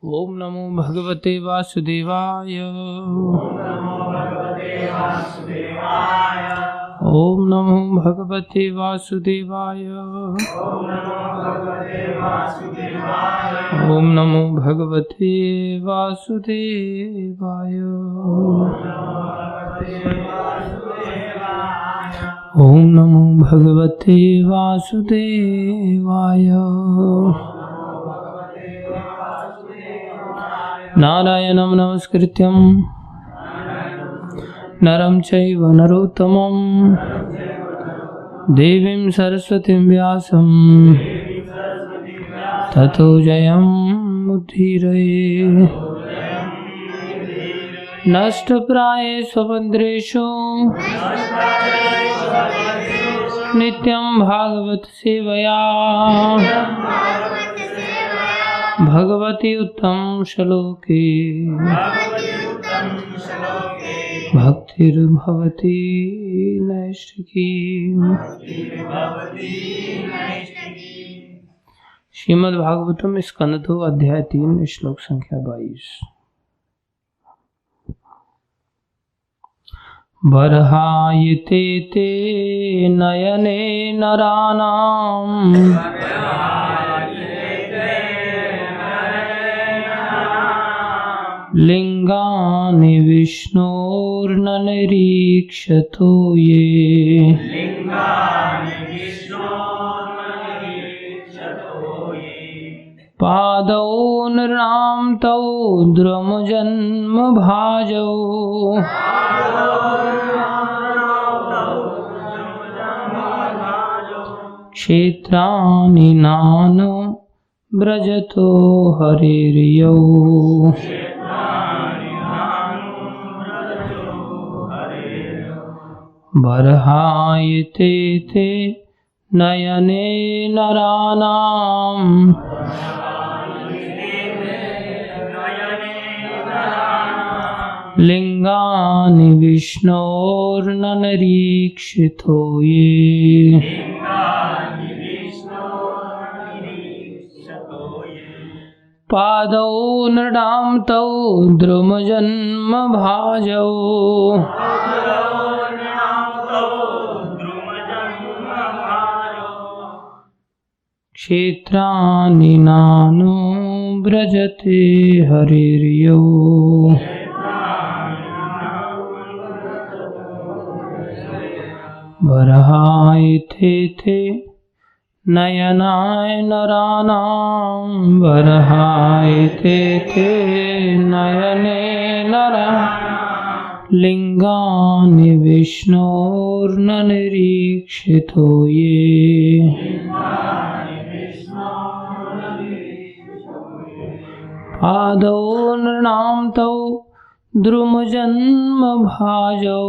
ओम नमो भगवते वासुदेवाय। ओम नमो भगवते वासुदेवाय। ओम नमो भगवते वासुदेवाय। ओम नमो भगवते वासुदेवाय। नारायणं नमस्कृत्यं नरं चैव नरोत्तमं देवीं सरस्वतीं व्यासं ततो जयमुदीरये। नष्टप्रायेषु स्वभद्रेषु नित्यं भागवत सेवया भगवती उत्तम श्लोके भक्तिर्भवती नैष्ठिकी। श्रीमद् भागवतम स्कंद 2 अध्याय 3 श्लोक संख्या 22। बर्हायते ते नयने नराणाम् लिंगानि विष्णोर्न निरीक्षतो ये। पादौ नृणां तौ द्रुमजन्म भाजौ क्षेत्राणि नानो व्रजतो हरिर्यौ। बर्हायते ते नयने नराणाम् लिंगानि विष्णोर्न निरीक्षितो ये। पादौ नृणां तौ द्रुमजन्म भाजौ क्षेत्राणि नानो व्रजते हरिर्यौ। बर्हायते ते नयनाय नराणां बर्हायते ते नयने नराणां लिंगानि विष्णोर्न निरीक्षितो ये। पादौ नृणां तौ द्रुमजन्म भाजौ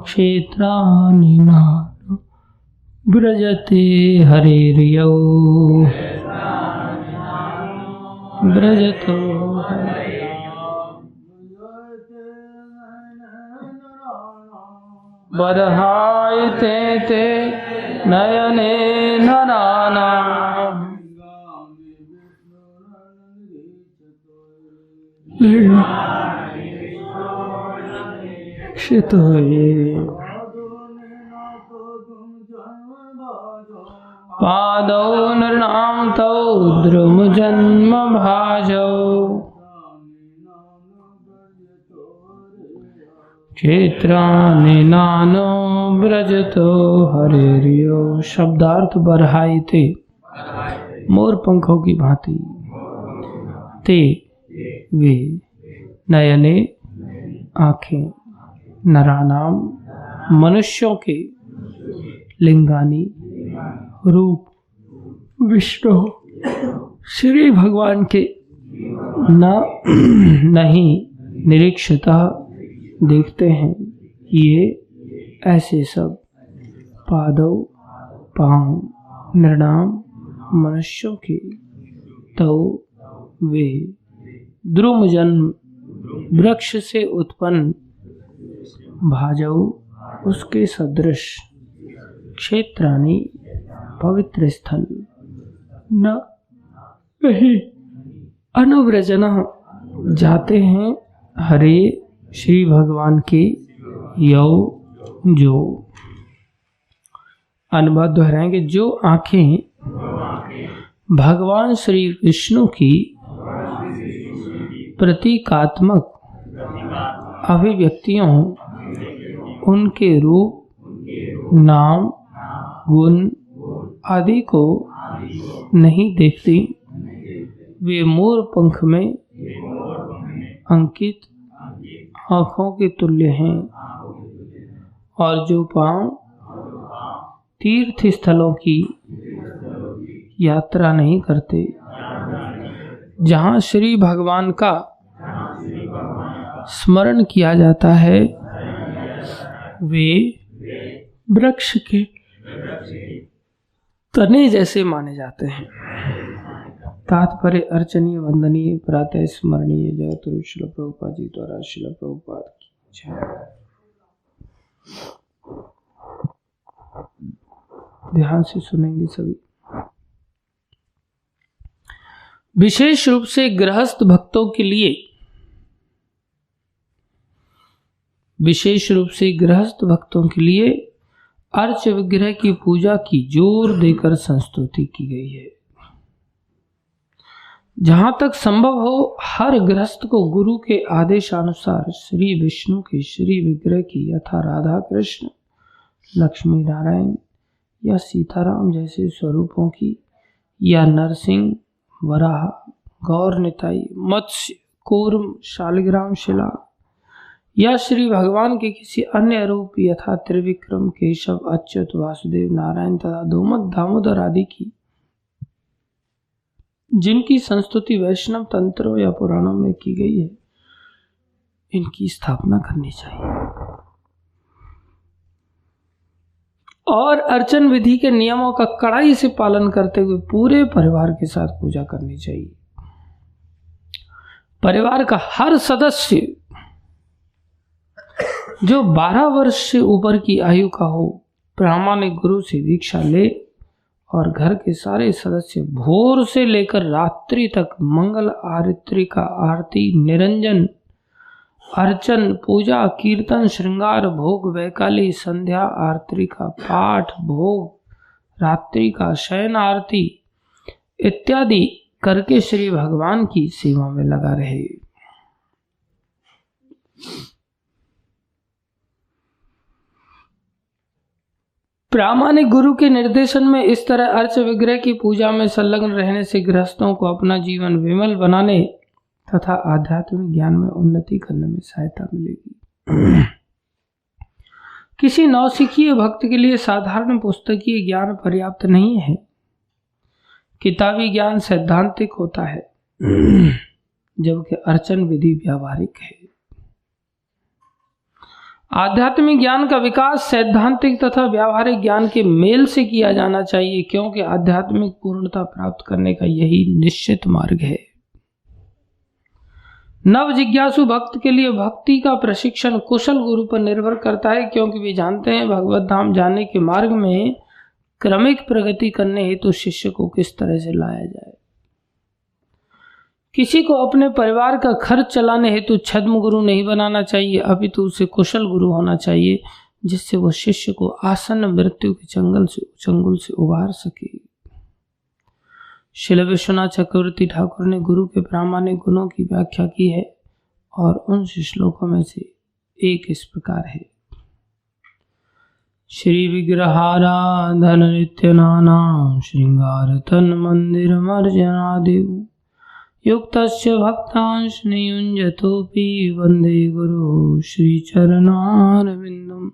क्षेत्राणि नानो व्रजते हरिर्यौ। व्रजतो बर्हायते ते नयने नराणाम् निरीक्षितो ये। पादौ नृणां तौ द्रुमजन्म भाजौ क्षेत्राणि नानो व्रजतो हरिर्यौ। शब्दार्थ बर्हायते मोर पंखों की भांति, ते वे नयने आँखें, नरानाम मनुष्यों के, लिंगानी रूप, विष्णु श्री भगवान के नहीं निरीक्षता देखते हैं ये ऐसे सब। पादौ पांव नृणाम मनुष्यों के, तो वे द्रुमजन्म वृक्ष से उत्पन्न भाजौ उसके सदृश क्षेत्राणि पवित्र स्थल न नहीं अनुव्रजन जाते हैं हरे श्री भगवान के यौ जो। अनुवाद दोहराएंगे। जो आंखें भगवान श्री विष्णु की प्रतीकात्मक अभिव्यक्तियों, उनके रूप, नाम, गुण आदि को नहीं देखती, वे मोर पंख में अंकित आँखों के तुल्य हैं। और जो पांव तीर्थ स्थलों की यात्रा नहीं करते, जहाँ श्री भगवान का स्मरण किया जाता है, वे वृक्ष के तने जैसे माने जाते हैं। तात्पर्य अर्चनीय, वंदनीय, प्रातः स्मरणीय जगतगुरु श्रील प्रभुपाद जी द्वारा श्रील प्रभुपाद की जय। ध्यान से सुनेंगे सभी। विशेष रूप से गृहस्थ भक्तों के लिए, विशेष रूप से गृहस्थ भक्तों के लिए अर्च विग्रह की पूजा की जोर देकर संस्तुति की गई है। जहां तक संभव हो, हर गृहस्थ को गुरु के आदेशानुसार श्री विष्णु के श्री विग्रह की यथा राधा कृष्ण, लक्ष्मी नारायण या सीताराम जैसे स्वरूपों की, या नरसिंह, वराह, गौर निताई, मत्स्य, कूर्म, शालिग्राम शिला या श्री भगवान के किसी अन्य रूप यथा त्रिविक्रम, केशव, अच्युत, वासुदेव, नारायण तथा दामोदर आदि की, जिनकी संस्तुति वैष्णव तंत्रों या पुराणों में की गई है, इनकी स्थापना करनी चाहिए और अर्चन विधि के नियमों का कड़ाई से पालन करते हुए पूरे परिवार के साथ पूजा करनी चाहिए। परिवार का हर सदस्य जो 12 वर्ष से ऊपर की आयु का हो, प्रामाणिक गुरु से दीक्षा ले और घर के सारे सदस्य भोर से लेकर रात्रि तक मंगल आरती का आरती, निरंजन, अर्चन, पूजा, कीर्तन, श्रृंगार, भोग, वैकाली, संध्या आरती का पाठ, भोग, रात्रि का शयन आरती इत्यादि करके श्री भगवान की सेवा में लगा रहे। प्रामाणिक गुरु के निर्देशन में इस तरह अर्च विग्रह की पूजा में संलग्न रहने से गृहस्थों को अपना जीवन विमल बनाने तथा आध्यात्मिक ज्ञान में उन्नति करने में सहायता मिलेगी। किसी नौसिखिए भक्त के लिए साधारण पुस्तकीय ज्ञान पर्याप्त नहीं है। किताबी ज्ञान सैद्धांतिक होता है, जबकि अर्चन विधि व्यावहारिक है। आध्यात्मिक ज्ञान का विकास सैद्धांतिक तथा व्यावहारिक ज्ञान के मेल से किया जाना चाहिए, क्योंकि आध्यात्मिक पूर्णता प्राप्त करने का यही निश्चित मार्ग है। नव जिज्ञासु भक्त के लिए भक्ति का प्रशिक्षण कुशल गुरु पर निर्भर करता है, क्योंकि वे जानते हैं भगवत धाम जाने के मार्ग में क्रमिक प्रगति करने हेतु तो शिष्य को किस तरह से लाया जाए। किसी को अपने परिवार का खर्च चलाने हेतु छद्म गुरु नहीं बनाना चाहिए, अपितु उसे कुशल गुरु होना चाहिए, जिससे वह शिष्य को आसन्न मृत्यु के चंगुल से उबार सके। श्रील विश्वनाथ चक्रवर्ती ठाकुर ने गुरु के प्रामाणिक गुणों की व्याख्या की है और उन श्लोकों में से एक इस प्रकार है। श्री विग्रहाराधन नित्य नाना श्रृंगार तन मंदिर मर्जनादेव युक्तस्य भक्तांश नियुंजतोपि वंदे गुरु श्री चरणारविंदम।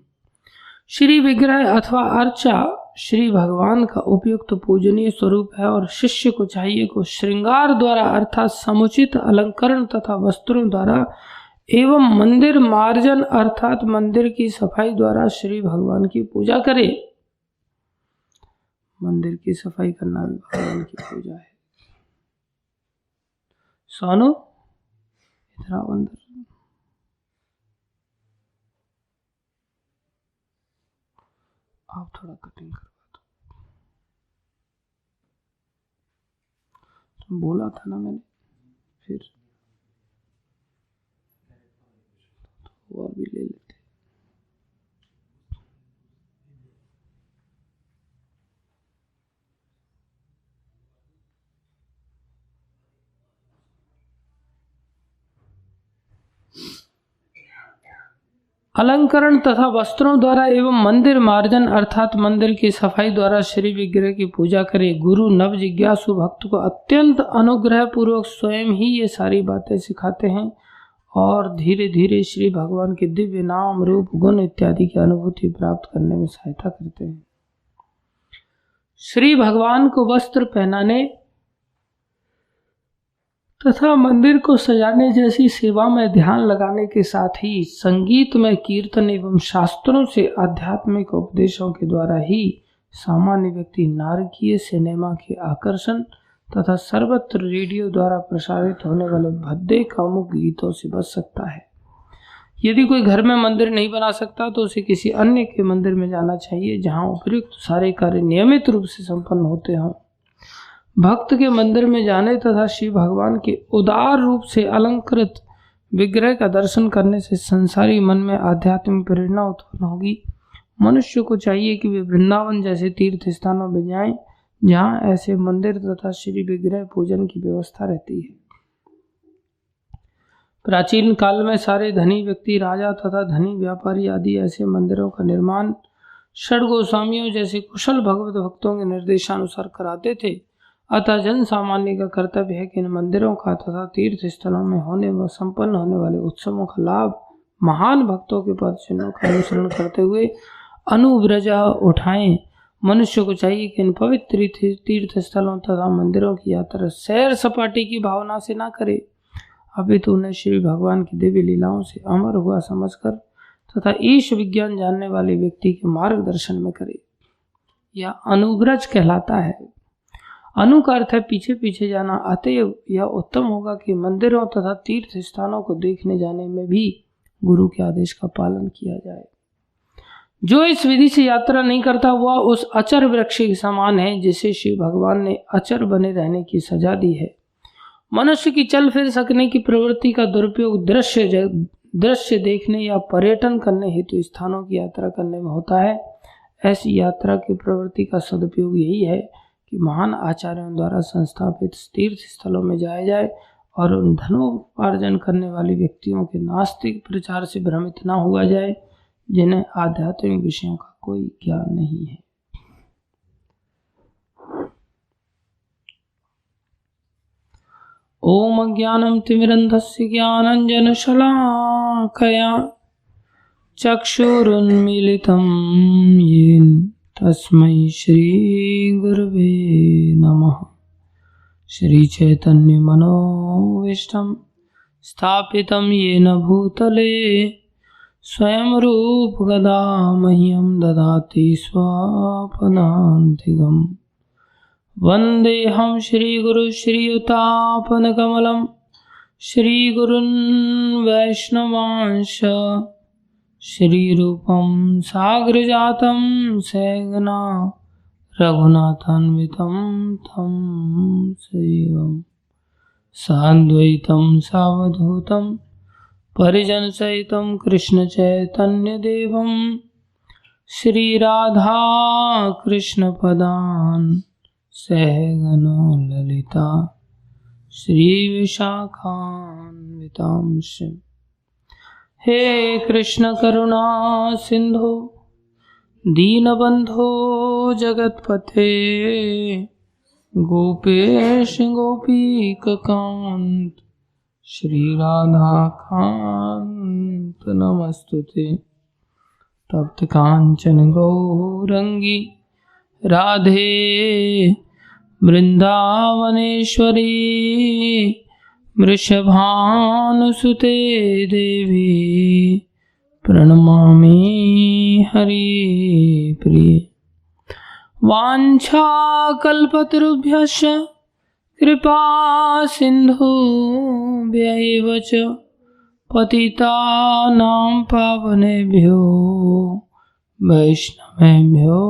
श्री विग्रह अथवा अर्चा श्री भगवान का उपयुक्त पूजनीय स्वरूप है और शिष्य को चाहिए को श्रृंगार द्वारा अर्थात समुचित अलंकरण तथा वस्त्रों द्वारा एवं मंदिर मार्जन अर्थात मंदिर की सफाई द्वारा श्री भगवान की पूजा करे। मंदिर की सफाई करना भी भगवान की पूजा है। सोनू इधर आओ अंदर। आप थोड़ा कटिंग करवा दो। बोला था ना मैंने, फिर वो भी ले लेते। अलंकरण तथा वस्त्रों द्वारा एवं मंदिर मार्जन अर्थात मंदिर की सफाई द्वारा श्री विग्रह की पूजा करे। गुरु नव जिज्ञासु भक्त को अत्यंत अनुग्रह पूर्वक स्वयं ही ये सारी बातें सिखाते हैं और धीरे धीरे श्री भगवान के दिव्य नाम रूप गुण इत्यादि की अनुभूति प्राप्त करने में सहायता करते हैं। श्री भगवान को वस्त्र पहनाने तथा मंदिर को सजाने जैसी सेवा में ध्यान लगाने के साथ ही संगीत में कीर्तन एवं शास्त्रों से आध्यात्मिक उपदेशों के द्वारा ही सामान्य व्यक्ति नारकीय सिनेमा के आकर्षण तथा सर्वत्र रेडियो द्वारा प्रसारित होने वाले भद्दे कामुक गीतों से बच सकता है। यदि कोई घर में मंदिर नहीं बना सकता तो उसे किसी अन्य के मंदिर में जाना चाहिए जहां उपयुक्त सारे कार्य नियमित रूप से संपन्न होते हों। भक्त के मंदिर में जाने तथा श्री भगवान के उदार रूप से अलंकृत विग्रह का दर्शन करने से संसारी मन में आध्यात्मिक प्रेरणा उत्पन्न होगी। मनुष्य को चाहिए कि वे वृंदावन जैसे तीर्थ स्थानों में जाएं जहां ऐसे मंदिर तथा श्री विग्रह पूजन की व्यवस्था रहती है। प्राचीन काल में सारे धनी व्यक्ति, राजा तथा धनी व्यापारी आदि ऐसे मंदिरों का निर्माण षड गोस्वामियों जैसे कुशल भगवत भक्तों के निर्देशानुसार कराते थे। अतः जन सामान्य का कर्तव्य है कि इन मंदिरों का तथा तीर्थ स्थलों में होने व संपन्न होने वाले उत्सवों का लाभ महान भक्तों के पद चिन्हों का अनुसरण करते हुए अनुव्रजा उठाएं। मनुष्य को चाहिए कि इन पवित्र तीर्थ स्थलों तथा मंदिरों की यात्रा सैर सपाटे की भावना से ना करे, अपितु उन्हें श्री भगवान की दिव्य लीलाओं से अमर हुआ समझकर तथा ईश विज्ञान जानने वाले व्यक्ति के मार्गदर्शन में करे। यह अनुव्रज कहलाता है। अनु का अर्थ है पीछे पीछे जाना। अतएव यह उत्तम होगा कि मंदिरों तथा तीर्थ स्थानों को देखने जाने में भी गुरु के आदेश का पालन किया जाए। जो इस विधि से यात्रा नहीं करता वह उस अचर वृक्ष के समान है जिसे श्री भगवान ने अचर बने रहने की सजा दी है। मनुष्य की चल फिर सकने की प्रवृत्ति का दुरुपयोग दृश्य देखने या पर्यटन करने हेतु स्थानों की यात्रा करने में होता है। ऐसी यात्रा की प्रवृत्ति का सदुपयोग यही है कि महान आचार्यों द्वारा संस्थापित तीर्थ स्थलों में जाया जाए और उन धनोपार्जन करने वाले व्यक्तियों के नास्तिक प्रचार से भ्रमित न हुआ जाए जिन्हें आध्यात्मिक विषयों का कोई ज्ञान नहीं है। ओम अज्ञानं तिमिरन्धस्य ज्ञानाञ्जनशलाकया चक्षुरुन्मीलितं येन तस्मै श्री गुरवे नमः। श्री चैतन्य मनोविष्टं स्थापितं येन भूतले स्वयं रूप गदा मह्यं ददाति स्वापदान्तिकम्। वन्देऽहं श्रीगुरु श्रीयुतापनकमलं श्रीगुरुन् वैष्णवांश श्रीरूपं साग्रजातं सहगना रघुनाथान्वितं तं सजीवं साद्वैतं सावधूतं परिजनसहितं कृष्णचैतन्यदेवं श्रीराधा कृष्णपदान् सहगना ललिता श्रीविशाखान्वितांश्च। हे कृष्ण करुणा सिंधु दीनबंधो जगतपते गोपेश गोपीकांत श्री राधा कांत नमस्तुते। तप्त कांचन गौरंगी राधे वृंदावनेश्वरी वृषभानुसुते देवी प्रणमामि हरिप्रिये। वाञ्छाकल्पतरुभ्यश्च कृपा सिन्धुभ्यैव च पतितानां पावनेभ्यो वैष्णवेभ्यो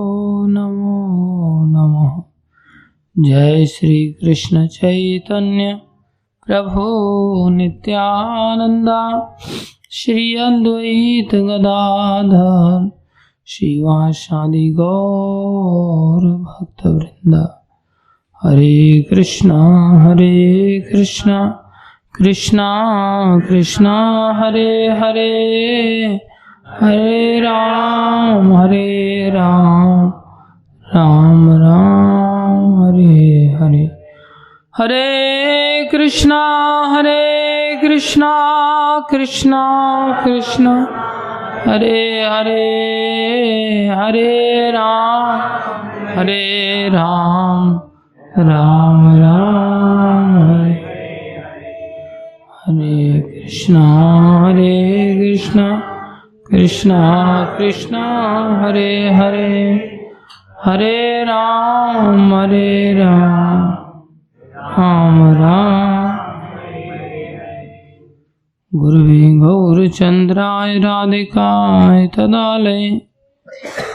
नमो नमः। जय श्री कृष्ण चैतन्य प्रभु नित्यानंदा श्री अद्वैत गदाधर श्रीवासादि गौर भक्तवृंदा। हरे कृष्णा कृष्णा कृष्णा हरे हरे, हरे राम राम राम हरे हरे। हरे कृष्णा कृष्णा कृष्णा हरे हरे, हरे राम राम राम हरे कृष्णा कृष्णा कृष्णा हरे हरे, हरे राम राम राम। गुरुवे गौरचंद्राय राधिकाय तदालये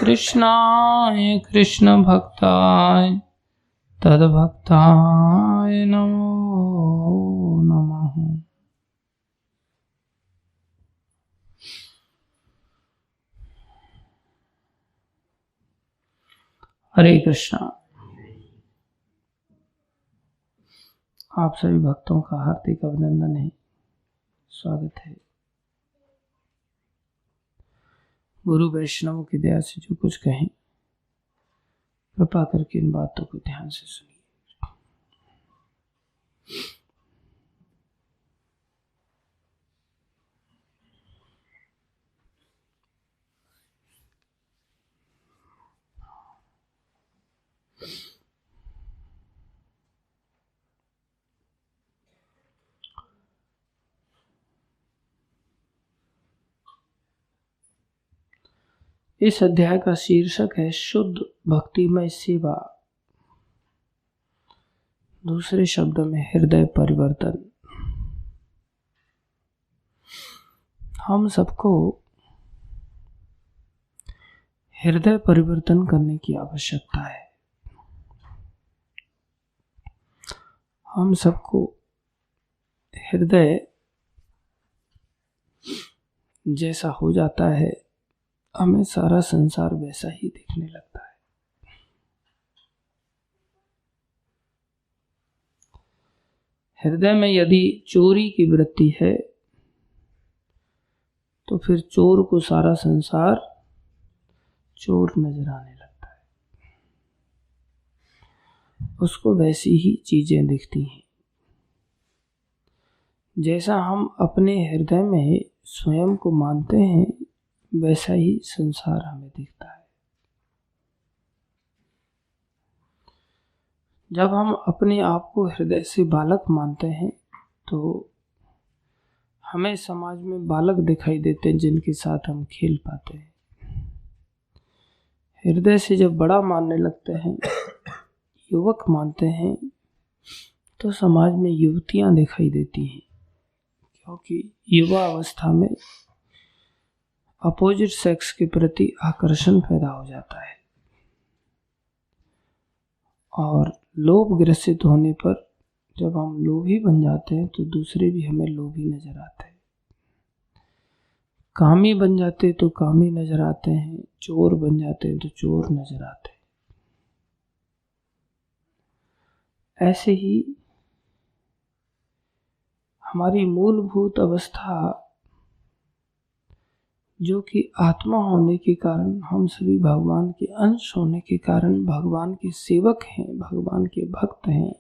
कृष्णाय कृष्ण भक्ताय तद्भक्ताय नमो नमः। हरे कृष्णा। आप सभी भक्तों का हार्दिक अभिनंदन है, स्वागत है। गुरु वैष्णव की दया से जो कुछ कहें, कृपा करके इन बातों को ध्यान से सुनिए। इस अध्याय का शीर्षक है शुद्ध भक्तिमय सेवा, दूसरे शब्द में हृदय परिवर्तन। हम सबको हृदय परिवर्तन करने की आवश्यकता है। हम सबको हृदय जैसा हो जाता है, हमें सारा संसार वैसा ही दिखने लगता है। हृदय में यदि चोरी की वृत्ति है तो फिर चोर को सारा संसार चोर नजर आने लगता है, उसको वैसी ही चीजें दिखती हैं। जैसा हम अपने हृदय में स्वयं को मानते हैं, वैसा ही संसार हमें दिखता है। जब हम अपने आप को हृदय से बालक मानते हैं तो हमें समाज में बालक दिखाई देते हैं जिनके साथ हम खेल पाते हैं। हृदय से जब बड़ा मानने लगते हैं, युवक मानते हैं, तो समाज में युवतियां दिखाई देती हैं, क्योंकि युवा अवस्था में अपोजिट सेक्स के प्रति आकर्षण पैदा हो जाता है और लोभ ग्रसित होने पर जब हम लोभी बन जाते हैं तो दूसरे भी हमें लोभी नजर आते हैं। कामी बन जाते तो कामी नजर आते हैं, चोर बन जाते हैं तो चोर नजर आते हैं। ऐसे ही हमारी मूलभूत अवस्था, जो कि आत्मा होने के कारण, हम सभी भगवान के अंश होने के कारण भगवान के सेवक हैं, भगवान के भक्त हैं।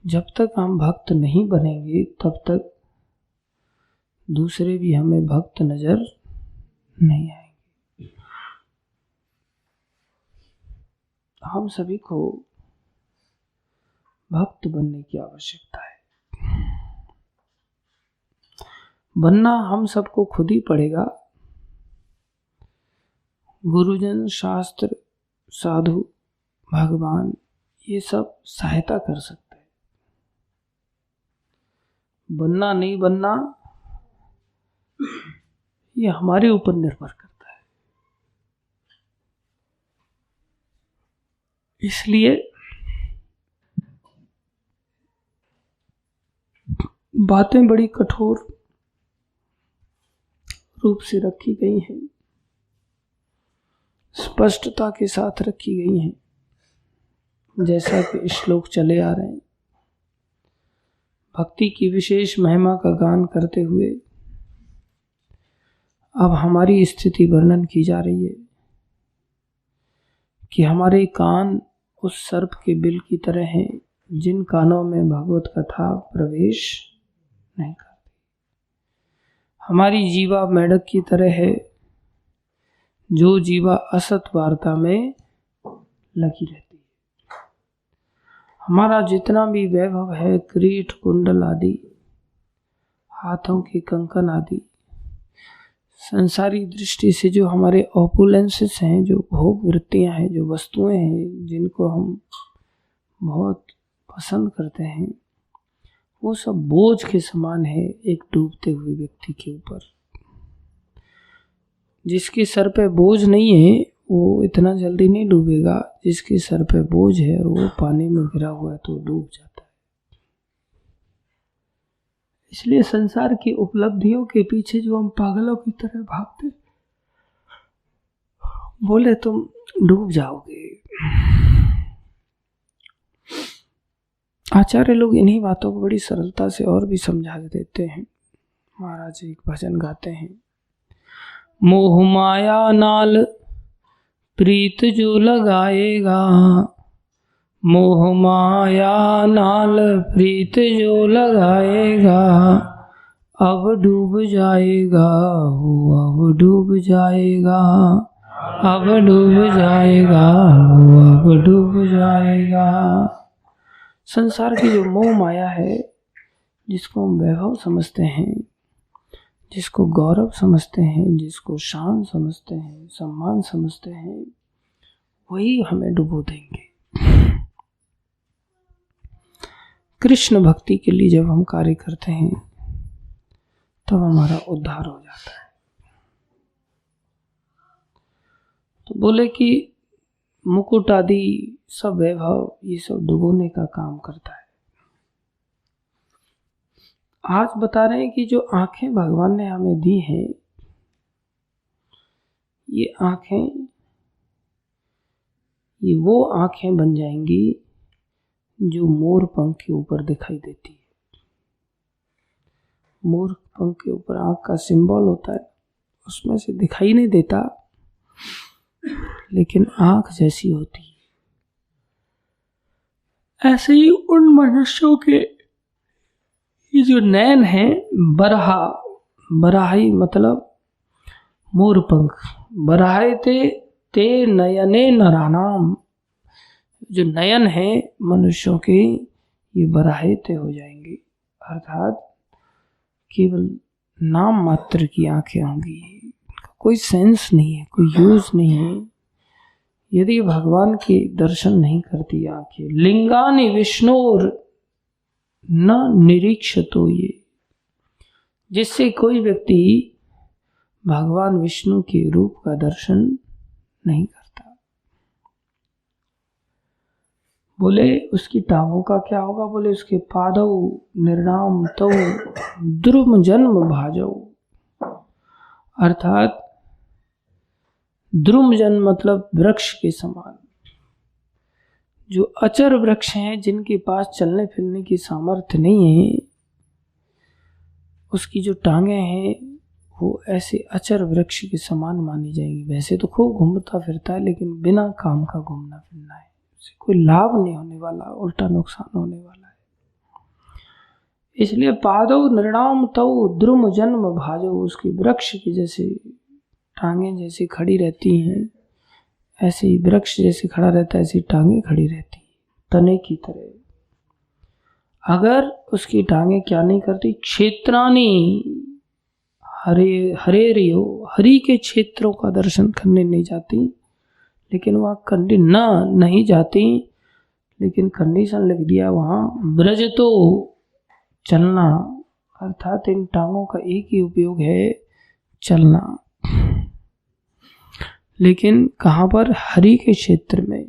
जब तक हम भक्त नहीं बनेंगे तब तक दूसरे भी हमें भक्त नजर नहीं आएंगे। हम सभी को भक्त बनने की आवश्यकता है। बनना हम सबको खुद ही पड़ेगा। गुरुजन, शास्त्र, साधु, भगवान, ये सब सहायता कर सकते हैं। बनना नहीं बनना ये हमारे ऊपर निर्भर करता है। इसलिए बातें बड़ी कठोर रूप से रखी गई हैं, स्पष्टता के साथ रखी गई हैं, जैसा कि श्लोक चले आ रहे हैं। भक्ति की विशेष महिमा का गान करते हुए अब हमारी स्थिति वर्णन की जा रही है कि हमारे कान उस सर्प के बिल की तरह हैं जिन कानों में भगवत कथा प्रवेश नहीं करती। हमारी जीवा मेढक की तरह है जो जीवा असत वार्ता में लगी रहती है। हमारा जितना भी वैभव है, किरीट कुंडल आदि, हाथों के कंकन आदि, संसारी दृष्टि से जो हमारे ऑपुलेंसेस हैं, जो भोग वृत्तियां हैं, जो वस्तुएं हैं जिनको हम बहुत पसंद करते हैं, वो सब बोझ के समान है एक डूबते हुए व्यक्ति के ऊपर। जिसके सर पे बोझ नहीं है वो इतना जल्दी नहीं डूबेगा, जिसके सर पे बोझ है और वो पानी में गिरा हुआ है तो डूब जाता है। इसलिए संसार की उपलब्धियों के पीछे जो हम पागलों की तरह भागते, बोले तुम डूब जाओगे। आचार्य लोग इन्हीं बातों को बड़ी सरलता से और भी समझा देते हैं। महाराज एक भजन गाते हैं, मोह माया नाल प्रीत जो लगाएगा, मोह माया नाल प्रीत जो लगाएगा, अब डूब जाएगा वो, अब डूब जाएगा, अब डूब जाएगा वो, अब डूब जाएगा। संसार की जो मोह माया है, जिसको हम वैभव समझते हैं, जिसको गौरव समझते हैं, जिसको शान समझते हैं, सम्मान समझते हैं, वही हमें डुबो देंगे। कृष्ण भक्ति के लिए जब हम कार्य करते हैं तब हमारा उद्धार हो जाता है। तो बोले कि मुकुट आदि सब वैभव ये सब डुबोने का काम करता है। आज बता रहे हैं कि जो आंखें भगवान ने हमें दी हैं, ये आंखें, ये वो आंखें बन जाएंगी जो मोर पंख के ऊपर दिखाई देती है। मोर पंख के ऊपर आंख का सिंबल होता है, उसमें से दिखाई नहीं देता, लेकिन आंख जैसी होती है। ऐसे ही उन मनुष्यों के ये जो नयन है, बरहा, बराही मतलब मोर पंख, बराहे ते नयने नरानाम, जो नयन है मनुष्यों के ये बराहे ते हो जाएंगे, अर्थात केवल नाम मात्र की आंखें होंगी, कोई सेंस नहीं है, कोई यूज नहीं है। यदि भगवान के दर्शन नहीं करती आंखें, लिंगानि विष्णुर न निरीक्षतो, ये जिससे कोई व्यक्ति भगवान विष्णु के रूप का दर्शन नहीं करता। बोले उसकी टांगों का क्या होगा? बोले उसके पादौ निर्णाम तो द्रुम जन्म भाजौ, अर्थात द्रुम जन्म मतलब वृक्ष के समान, जो अचर वृक्ष हैं, जिनके पास चलने फिरने की सामर्थ्य नहीं है, उसकी जो टांगे हैं वो ऐसे अचर वृक्ष के समान मानी जाएंगी। वैसे तो खूब घूमता फिरता है, लेकिन बिना काम का घूमना फिरना है, उससे कोई लाभ नहीं होने वाला, उल्टा नुकसान होने वाला है। इसलिए पादौ निर्णाम तौ द्रुम जन्म भाजौ, उसकी वृक्ष की जैसे टांगे जैसी खड़ी रहती हैं, ऐसे ही वृक्ष जैसे खड़ा रहता है, ऐसी टांगे खड़ी रहती हैं तने की तरह। अगर उसकी टांगे क्या नहीं करती, क्षेत्रानी हरे हरे रियो, हरि के क्षेत्रों का दर्शन करने नहीं जाती, लेकिन वहाँ नहीं जाती, लेकिन कंडीशन लिख दिया वहाँ, ब्रज तो चलना, अर्थात इन टांगों का एक ही उपयोग है, चलना। लेकिन कहाँ पर? हरि के क्षेत्र में।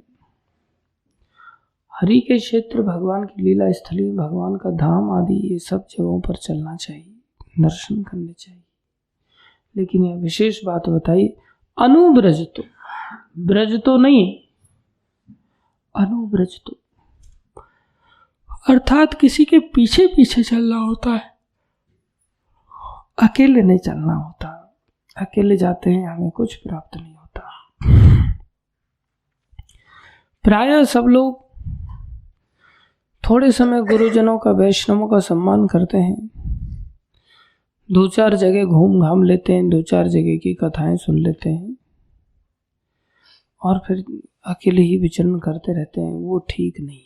हरि के क्षेत्र, भगवान की लीला स्थली, भगवान का धाम आदि, ये सब जगहों पर चलना चाहिए, दर्शन करने चाहिए। लेकिन यह विशेष बात बताई, अनुब्रज तो, ब्रज तो नहीं, अनुब्रज तो, अर्थात किसी के पीछे पीछे चलना होता है, अकेले नहीं चलना होता। अकेले जाते हैं हमें कुछ प्राप्त नहीं होता। प्रायः सब लोग थोड़े समय गुरुजनों का, वैष्णवों का सम्मान करते हैं, 2-4 जगह घूम घाम लेते हैं, 2-4 जगह की कथाएं सुन लेते हैं और फिर अकेले ही विचरण करते रहते हैं। वो ठीक नहीं।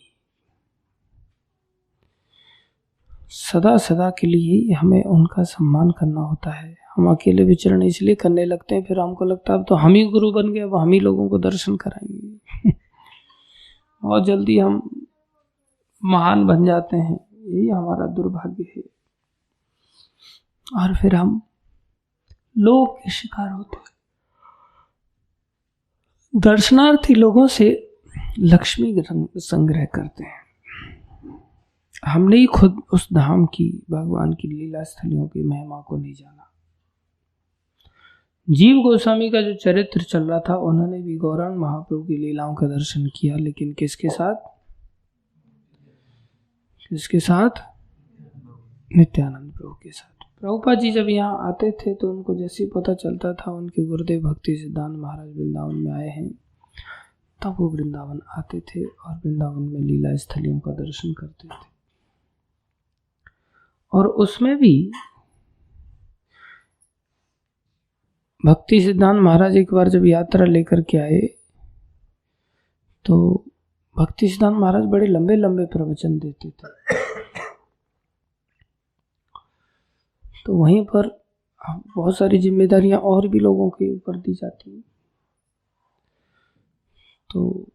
सदा सदा के लिए हमें उनका सम्मान करना होता है। हम अकेले विचरण इसलिए करने लगते हैं, फिर हमको लगता है अब तो हम ही गुरु बन गए, अब हम ही लोगों को दर्शन कराएंगे और जल्दी हम महान बन जाते हैं। यही हमारा दुर्भाग्य है और फिर हम लोभ के शिकार होते हैं। दर्शनार्थी लोगों से लक्ष्मी संग्रह करते हैं। हमने ही खुद उस धाम की, भगवान की लीला स्थलियों की महिमा को नहीं जाना। जीव गोस्वामी का जो चरित्र चल रहा था, उन्होंने भी गौरांग महाप्रभु की लीलाओं का दर्शन किया, लेकिन किसके साथ? किसके साथ? नित्यानंद प्रभु के साथ। प्रभुपाद जी जब यहाँ आते थे तो उनको जैसे पता चलता था उनके गुरुदेव भक्ति सिद्धांत महाराज वृंदावन में आए हैं, तब वो वृंदावन आते थे और वृंदावन में लीला स्थलियों का दर्शन करते थे। और उसमें भी भक्ति सिद्धांत महाराज एक बार जब यात्रा लेकर के आए तो भक्ति सिद्धांत महाराज बड़े लंबे लंबे प्रवचन देते थे। तो वहीं पर बहुत सारी जिम्मेदारियां और भी लोगों के ऊपर दी जाती हैं, तो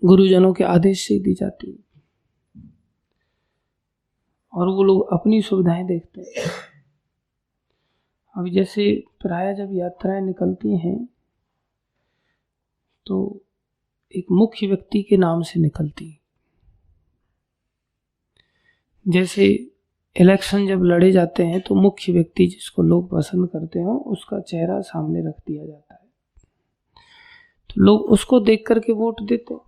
गुरुजनों के आदेश से दी जाती है और वो लोग अपनी सुविधाएं देखते हैं। अब जैसे प्राय जब यात्राएं निकलती हैं तो एक मुख्य व्यक्ति के नाम से निकलती है। जैसे इलेक्शन जब लड़े जाते हैं तो मुख्य व्यक्ति जिसको लोग पसंद करते हो उसका चेहरा सामने रख दिया जाता है, तो लोग उसको देख करके वोट देते हैं।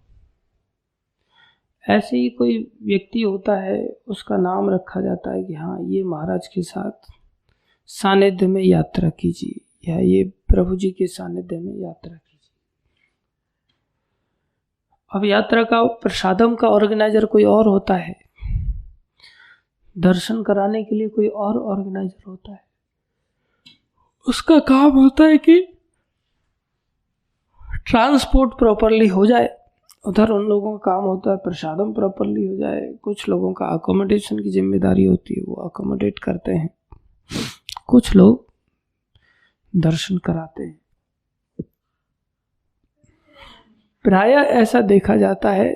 ऐसे ही कोई व्यक्ति होता है, उसका नाम रखा जाता है कि हाँ ये महाराज के साथ सानिध्य में यात्रा कीजिए या ये प्रभु जी के सानिध्य में यात्रा कीजिए। अब यात्रा का प्रसादम का ऑर्गेनाइजर कोई और होता है, दर्शन कराने के लिए कोई और ऑर्गेनाइजर होता है। उसका काम होता है कि ट्रांसपोर्ट प्रॉपरली हो जाए, उधर उन लोगों का काम होता है प्रसादम प्रॉपरली हो जाए। कुछ लोगों का अकोमोडेशन की जिम्मेदारी होती है, वो अकोमोडेट करते हैं, कुछ लोग दर्शन कराते हैं। प्रायः ऐसा देखा जाता है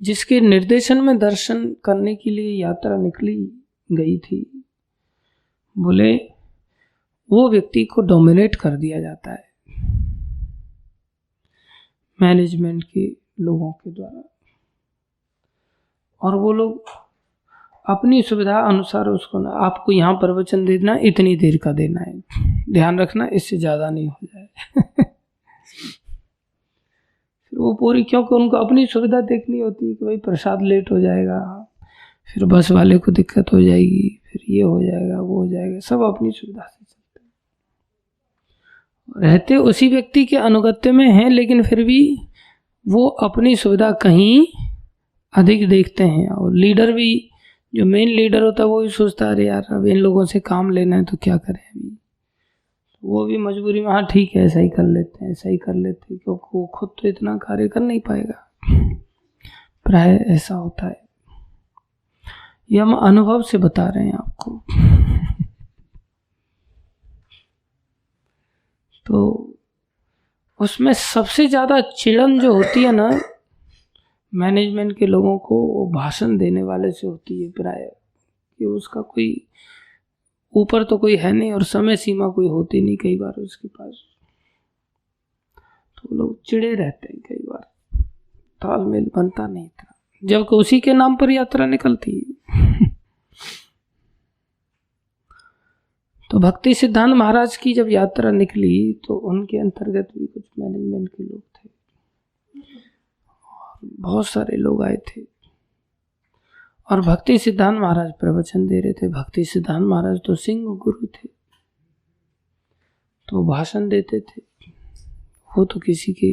जिसके निर्देशन में दर्शन करने के लिए यात्रा निकली गई थी, बोले वो व्यक्ति को डोमिनेट कर दिया जाता है मैनेजमेंट के लोगों के द्वारा, और वो लोग अपनी सुविधा अनुसार उसको ना, आपको यहाँ प्रवचन देना इतनी देर का देना है, ध्यान रखना इससे ज़्यादा नहीं हो जाए फिर वो पूरी, क्योंकि उनको अपनी सुविधा देखनी होती है कि भाई प्रसाद लेट हो जाएगा, फिर बस वाले को दिक्कत हो जाएगी, फिर ये हो जाएगा वो हो जाएगा, सब अपनी सुविधा से चलते रहते उसी व्यक्ति के अनुगत्य में हैं, लेकिन फिर भी वो अपनी सुविधा कहीं अधिक देखते हैं। और लीडर भी, जो मेन लीडर होता है वो भी सोचता है अरे यार अब इन लोगों से काम लेना है तो क्या करें अभी, वो भी मजबूरी में हाँ ठीक है ऐसा ही कर लेते हैं, ऐसा ही कर लेते हैं, क्योंकि वो खुद तो इतना कार्य कर नहीं पाएगा। प्राय ऐसा होता है, ये हम अनुभव से बता रहे हैं आपको तो उसमें सबसे ज़्यादा चिड़न जो होती है ना मैनेजमेंट के लोगों को, वो भाषण देने वाले से होती है प्राय, कि उसका कोई ऊपर तो कोई है नहीं और समय सीमा कोई होती नहीं कई बार उसके पास, तो लोग चिड़े रहते हैं कई बार। तालमेल बनता नहीं था, जबकि उसी के नाम पर यात्रा निकलती है। तो भक्ति सिद्धांत महाराज की जब यात्रा निकली तो उनके अंतर्गत भी कुछ मैनेजमेंट के लोग थे, बहुत सारे लोग आए थे और भक्ति सिद्धांत महाराज प्रवचन दे रहे थे। भक्ति सिद्धांत महाराज तो सिंह गुरु थे, तो भाषण देते थे, वो तो किसी के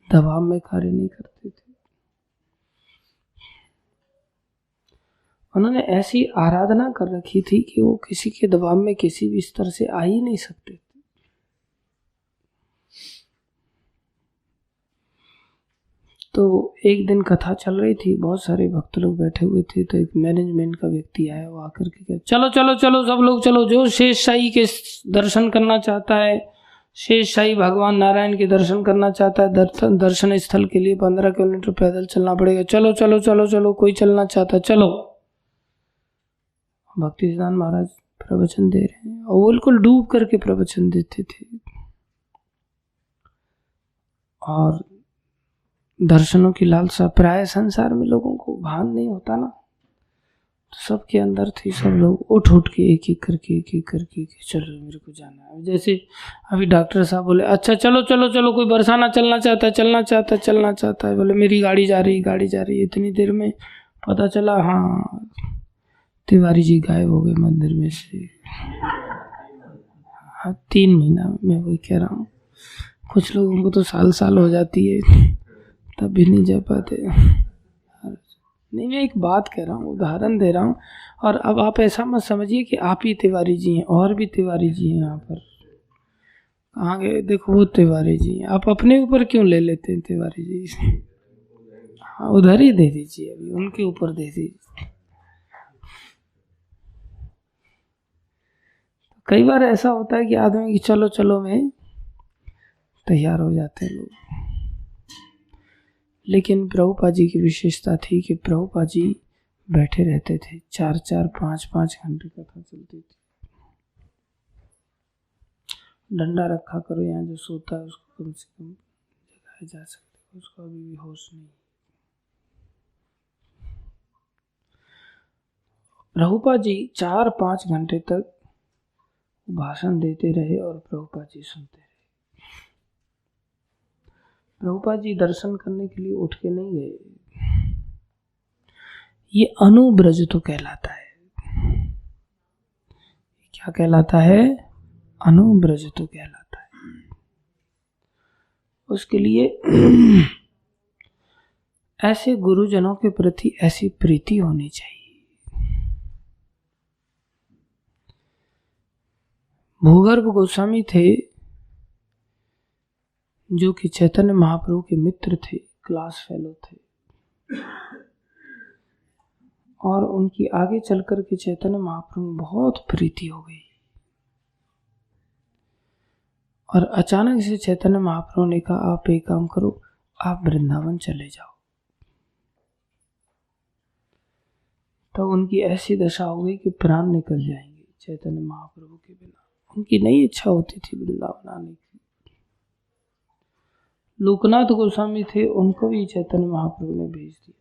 दबाव में कार्य नहीं करते थे। उन्होंने ऐसी आराधना कर रखी थी कि वो किसी के दबाव में किसी भी स्तर से आ ही नहीं सकते थे। तो एक दिन कथा चल रही थी, बहुत सारे भक्त लोग बैठे हुए थे, तो एक मैनेजमेंट का व्यक्ति आया, वो आकर के कहा चलो चलो चलो सब लोग चलो, जो शेष शाही के दर्शन करना चाहता है, शेष शाही भगवान नारायण के दर्शन करना चाहता है, दर्शन स्थल के लिए 15 किलोमीटर पैदल चलना पड़ेगा, चलो चलो चलो चलो, कोई चलना चाहता चलो। भक्ति सिद्धांत महाराज प्रवचन दे रहे हैं और वो बिल्कुल डूब करके प्रवचन देते थे और दर्शनों की लालसा प्राय संसार में लोगों को भान नहीं होता ना, तो सबके अंदर थी। सब लोग उठ उठ के एक एक करके चलो मेरे को जाना है। जैसे अभी डॉक्टर साहब बोले अच्छा चलो चलो चलो, कोई बरसाना चलना चाहता है, बोले मेरी गाड़ी जा रही है। इतनी देर में पता चला हाँ तिवारी जी गायब हो गए मंदिर में से। हाँ 3 महीना मैं वही कह रहा हूँ, कुछ लोगों को तो साल हो जाती है तब भी नहीं जा पाते। नहीं, मैं एक बात कह रहा हूँ, उदाहरण दे रहा हूँ। और अब आप ऐसा मत समझिए कि आप ही तिवारी जी हैं, और भी तिवारी जी हैं यहाँ पर। कहाँ गए? देखो वो तिवारी जी हैं। आप अपने ऊपर क्यों ले लेते हैं तिवारी जी? हाँ उधर ही दे दीजिए, अभी उनके ऊपर दे दीजिए। कई बार ऐसा होता है कि आदमी की चलो चलो में तैयार हो जाते हैं लोग, लेकिन प्रभुपाद जी की विशेषता थी कि प्रभुपाद जी बैठे रहते थे, 4-4, 5-5 घंटे कथा चलती थी। डंडा रखा करो, यहाँ जो सोता है उसको कम से कम जगाया जा सकता, उसको अभी भी होश नहीं। प्रभुपाद जी 4-5 घंटे तक भाषण देते रहे और प्रभुपाद जी सुनते रहे। प्रभुपाद जी दर्शन करने के लिए उठ के नहीं गए। ये अनुब्रज तो कहलाता है। क्या कहलाता है? अनुब्रज तो कहलाता है। उसके लिए ऐसे गुरुजनों के प्रति ऐसी प्रीति होनी चाहिए। भूगर्भ गोस्वामी थे जो कि चैतन्य महाप्रभु के मित्र थे, क्लास फेलो थे, और उनकी आगे चलकर के चैतन्य महाप्रभु में बहुत प्रीति हो गई। और अचानक से चैतन्य महाप्रभु ने कहा आप एक काम करो, आप वृंदावन चले जाओ। तो उनकी ऐसी दशा हो गई कि प्राण निकल जाएंगे चैतन्य महाप्रभु के बिना। उनकी नहीं इच्छा होती थी वृंदावन आने की। लोकनाथ गोस्वामी थे, उनको भी चैतन्य महाप्रभु ने भेज दिया।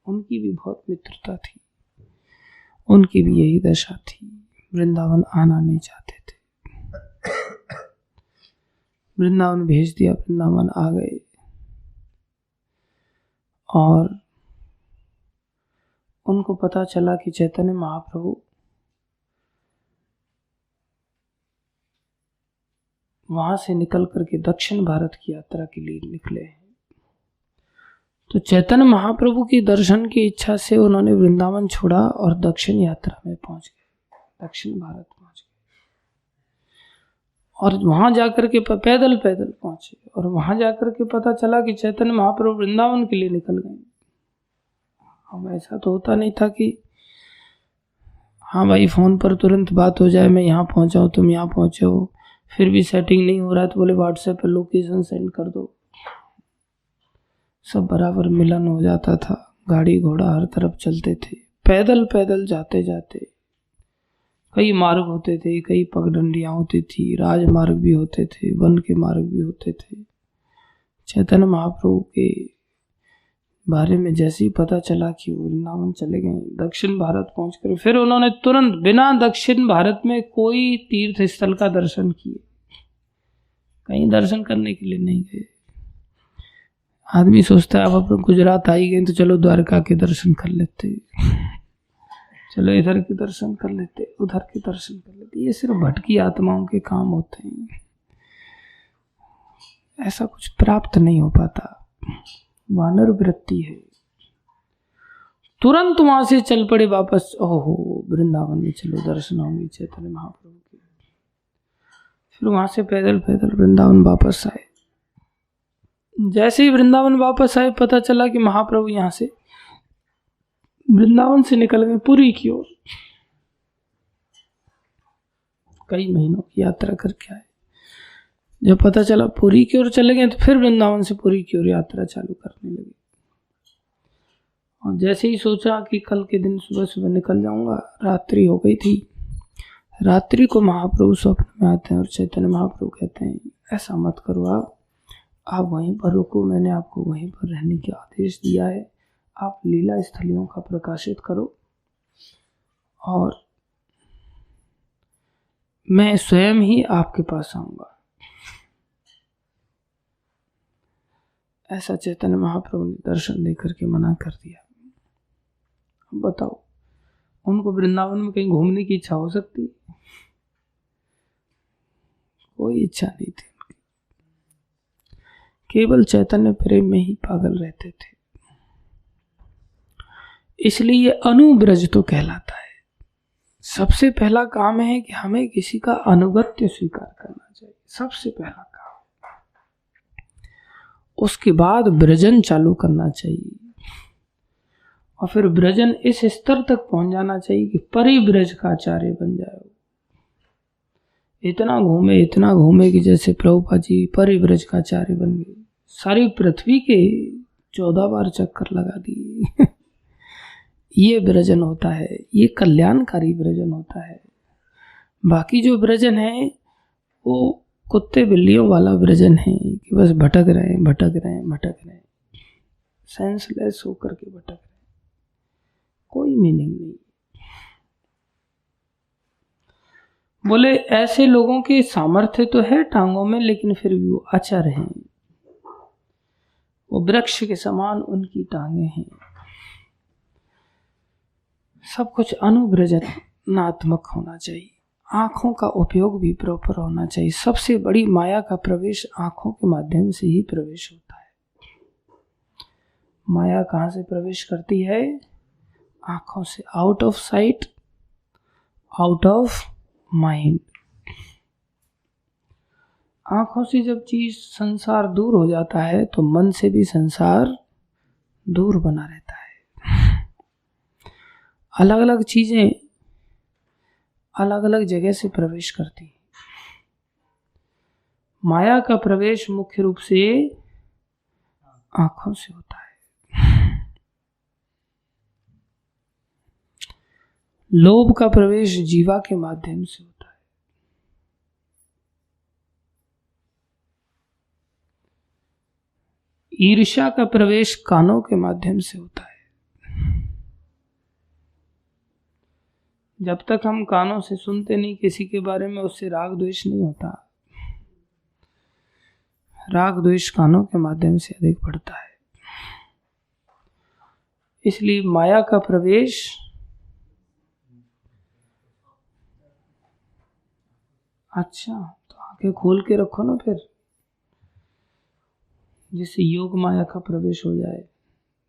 उनकी भी बहुत मित्रता थी, उनकी भी यही दशा थी, वृंदावन आना नहीं चाहते थे। वृंदावन भेज दिया, वृंदावन आ गए और उनको पता चला कि चैतन्य महाप्रभु वहां से निकल करके दक्षिण भारत की यात्रा के लिए निकले हैं। तो चैतन्य महाप्रभु की दर्शन की इच्छा से उन्होंने वृंदावन छोड़ा और दक्षिण यात्रा में पहुंच गए, दक्षिण भारत पहुंच गए। और वहां जाकर के पैदल पहुंचे और वहां जाकर के पता चला कि चैतन्य महाप्रभु वृंदावन के लिए निकल गए। अब ऐसा तो होता नहीं था कि हाँ भाई फोन पर तुरंत बात हो जाए, मैं यहाँ पहुंचा हूँ तुम यहाँ पहुंचे हो, फिर भी सेटिंग नहीं हो रहा है तो बोले व्हाट्सएप पे लोकेशन सेंड कर दो। सब बराबर मिलन हो जाता था, गाड़ी घोड़ा हर तरफ चलते थे, पैदल जाते जाते। कई मार्ग होते थे, कई पगडंडियां होती थी, राजमार्ग भी होते थे, वन के मार्ग भी होते थे। चैतन्य महाप्रभु के बारे में जैसे ही पता चला कि वो वृंदावन चले गए, दक्षिण भारत पहुंचकर फिर उन्होंने तुरंत बिना दक्षिण भारत में कोई तीर्थ स्थल का दर्शन किए, कहीं दर्शन करने के लिए नहीं गए। आदमी सोचता है अब अपन गुजरात आई गए तो चलो द्वारका के दर्शन कर लेते, चलो इधर के दर्शन कर लेते, उधर के दर्शन कर लेते। ये सिर्फ भटकी आत्माओं के काम होते हैं, ऐसा कुछ प्राप्त नहीं हो पाता, वानर वृत्ति है। तुरंत वहां से चल पड़े वापस, ओहो वृंदावन में चलो दर्शन होंगे चैतन्य महाप्रभु के। फिर वहां से पैदल पैदल वृंदावन वापस आए। जैसे ही वृंदावन वापस आए पता चला कि महाप्रभु यहां से वृंदावन से निकल गए पुरी की ओर। कई महीनों की यात्रा करके आए, जब पता चला पुरी की ओर चले गए तो फिर वृंदावन से पुरी की ओर यात्रा चालू करने लगे। और जैसे ही सोचा कि कल के दिन सुबह सुबह निकल जाऊंगा, रात्रि हो गई थी। रात्रि को महाप्रभु स्वप्न में आते हैं और चैतन्य महाप्रभु कहते हैं ऐसा मत करो, आप वहीं पर रुको, मैंने आपको वहीं पर रहने का आदेश दिया है, आप लीला स्थलियों का प्रकाशित करो और मैं स्वयं ही आपके पास आऊंगा। ऐसा चैतन्य महाप्रभु ने दर्शन देकर के मना कर दिया। अब बताओ उनको वृंदावन में कहीं घूमने की इच्छा हो सकती? कोई इच्छा नहीं थी उनकी, केवल चैतन्य प्रेम में ही पागल रहते थे। इसलिए ये अनुब्रज तो कहलाता है। सबसे पहला काम है कि हमें किसी का अनुगत्य स्वीकार करना चाहिए, सबसे पहला काम। उसके बाद ब्रजन चालू करना चाहिए और फिर ब्रजन इस स्तर तक पहुंच जाना चाहिए कि परिब्रज का आचार्य बन जाए। इतना घूमे कि जैसे प्रभुपाद जी परिब्रज का आचार्य बन गए, सारी पृथ्वी के 14 बार चक्कर लगा दिए। ये ब्रजन होता है, ये कल्याणकारी ब्रजन होता है। बाकी जो ब्रजन है वो कुत्ते बिल्लियों वाला ब्रजन है कि बस भटक रहे हैं, सेंसलेस होकर के भटक रहे, कोई मीनिंग नहीं। बोले ऐसे लोगों के सामर्थ्य तो है टांगों में, लेकिन फिर भी वो अचर हैं, वो वृक्ष के समान उनकी टांगे हैं। सब कुछ अनुब्रजनात्मक होना चाहिए, आंखों का उपयोग भी प्रॉपर होना चाहिए। सबसे बड़ी माया का प्रवेश आंखों के माध्यम से ही प्रवेश होता है। माया कहां से प्रवेश करती है? आंखों से। Out of site, out of mind. आंखों से जब चीज संसार दूर हो जाता है तो मन से भी संसार दूर बना रहता है। अलग अलग चीजें अलग अलग जगह से प्रवेश करती है। माया का प्रवेश मुख्य रूप से आंखों से होता है। लोभ का प्रवेश जीवा के माध्यम से होता है। ईर्ष्या का प्रवेश कानों के माध्यम से होता है। जब तक हम कानों से सुनते नहीं किसी के बारे में, उससे राग द्वेष नहीं होता। राग द्वेष कानों के माध्यम से अधिक बढ़ता है। इसलिए माया का प्रवेश अच्छा तो आंखें खोल के रखो ना, फिर जिससे योग माया का प्रवेश हो जाए।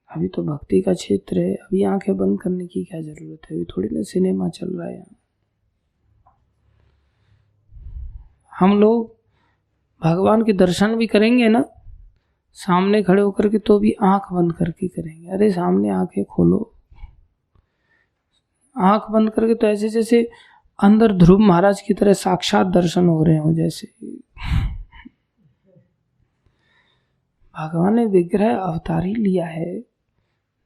अभी तो भक्ति का क्षेत्र है, अभी आंखें बंद करने की क्या जरूरत है? अभी थोड़ी ना सिनेमा चल रहा है। हम लोग भगवान के दर्शन भी करेंगे ना सामने खड़े होकर के, तो भी आंख बंद करके करेंगे। अरे सामने आंखें खोलो। आंख बंद करके तो ऐसे जैसे अंदर ध्रुव महाराज की तरह साक्षात दर्शन हो रहे हो। जैसे भगवान ने विग्रह अवतार ही लिया है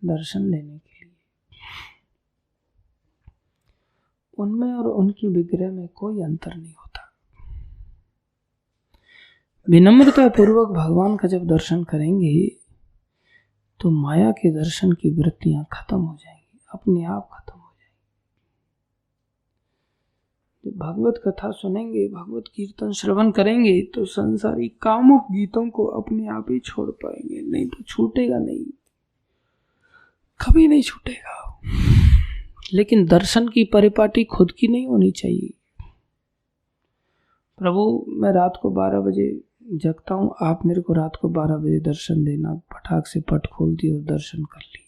दर्शन लेने के लिए। उनमें और उनकी विग्रह में कोई अंतर नहीं होता। विनम्रता पूर्वक भगवान का जब दर्शन करेंगे तो माया के दर्शन की वृत्तियां खत्म हो जाएंगी, अपने आप खत्म हो जाएंगी। जब भगवत कथा सुनेंगे, भगवत कीर्तन श्रवण करेंगे तो संसारी कामुक गीतों को अपने आप ही छोड़ पाएंगे, नहीं तो छूटेगा नहीं, कभी नहीं छूटेगा। लेकिन दर्शन की परिपाटी खुद की नहीं होनी चाहिए। प्रभु मैं रात को 12 बजे जगता हूँ, आप मेरे को रात को 12 बजे दर्शन देना, फटाक से पट खोल दिए और दर्शन कर लिए,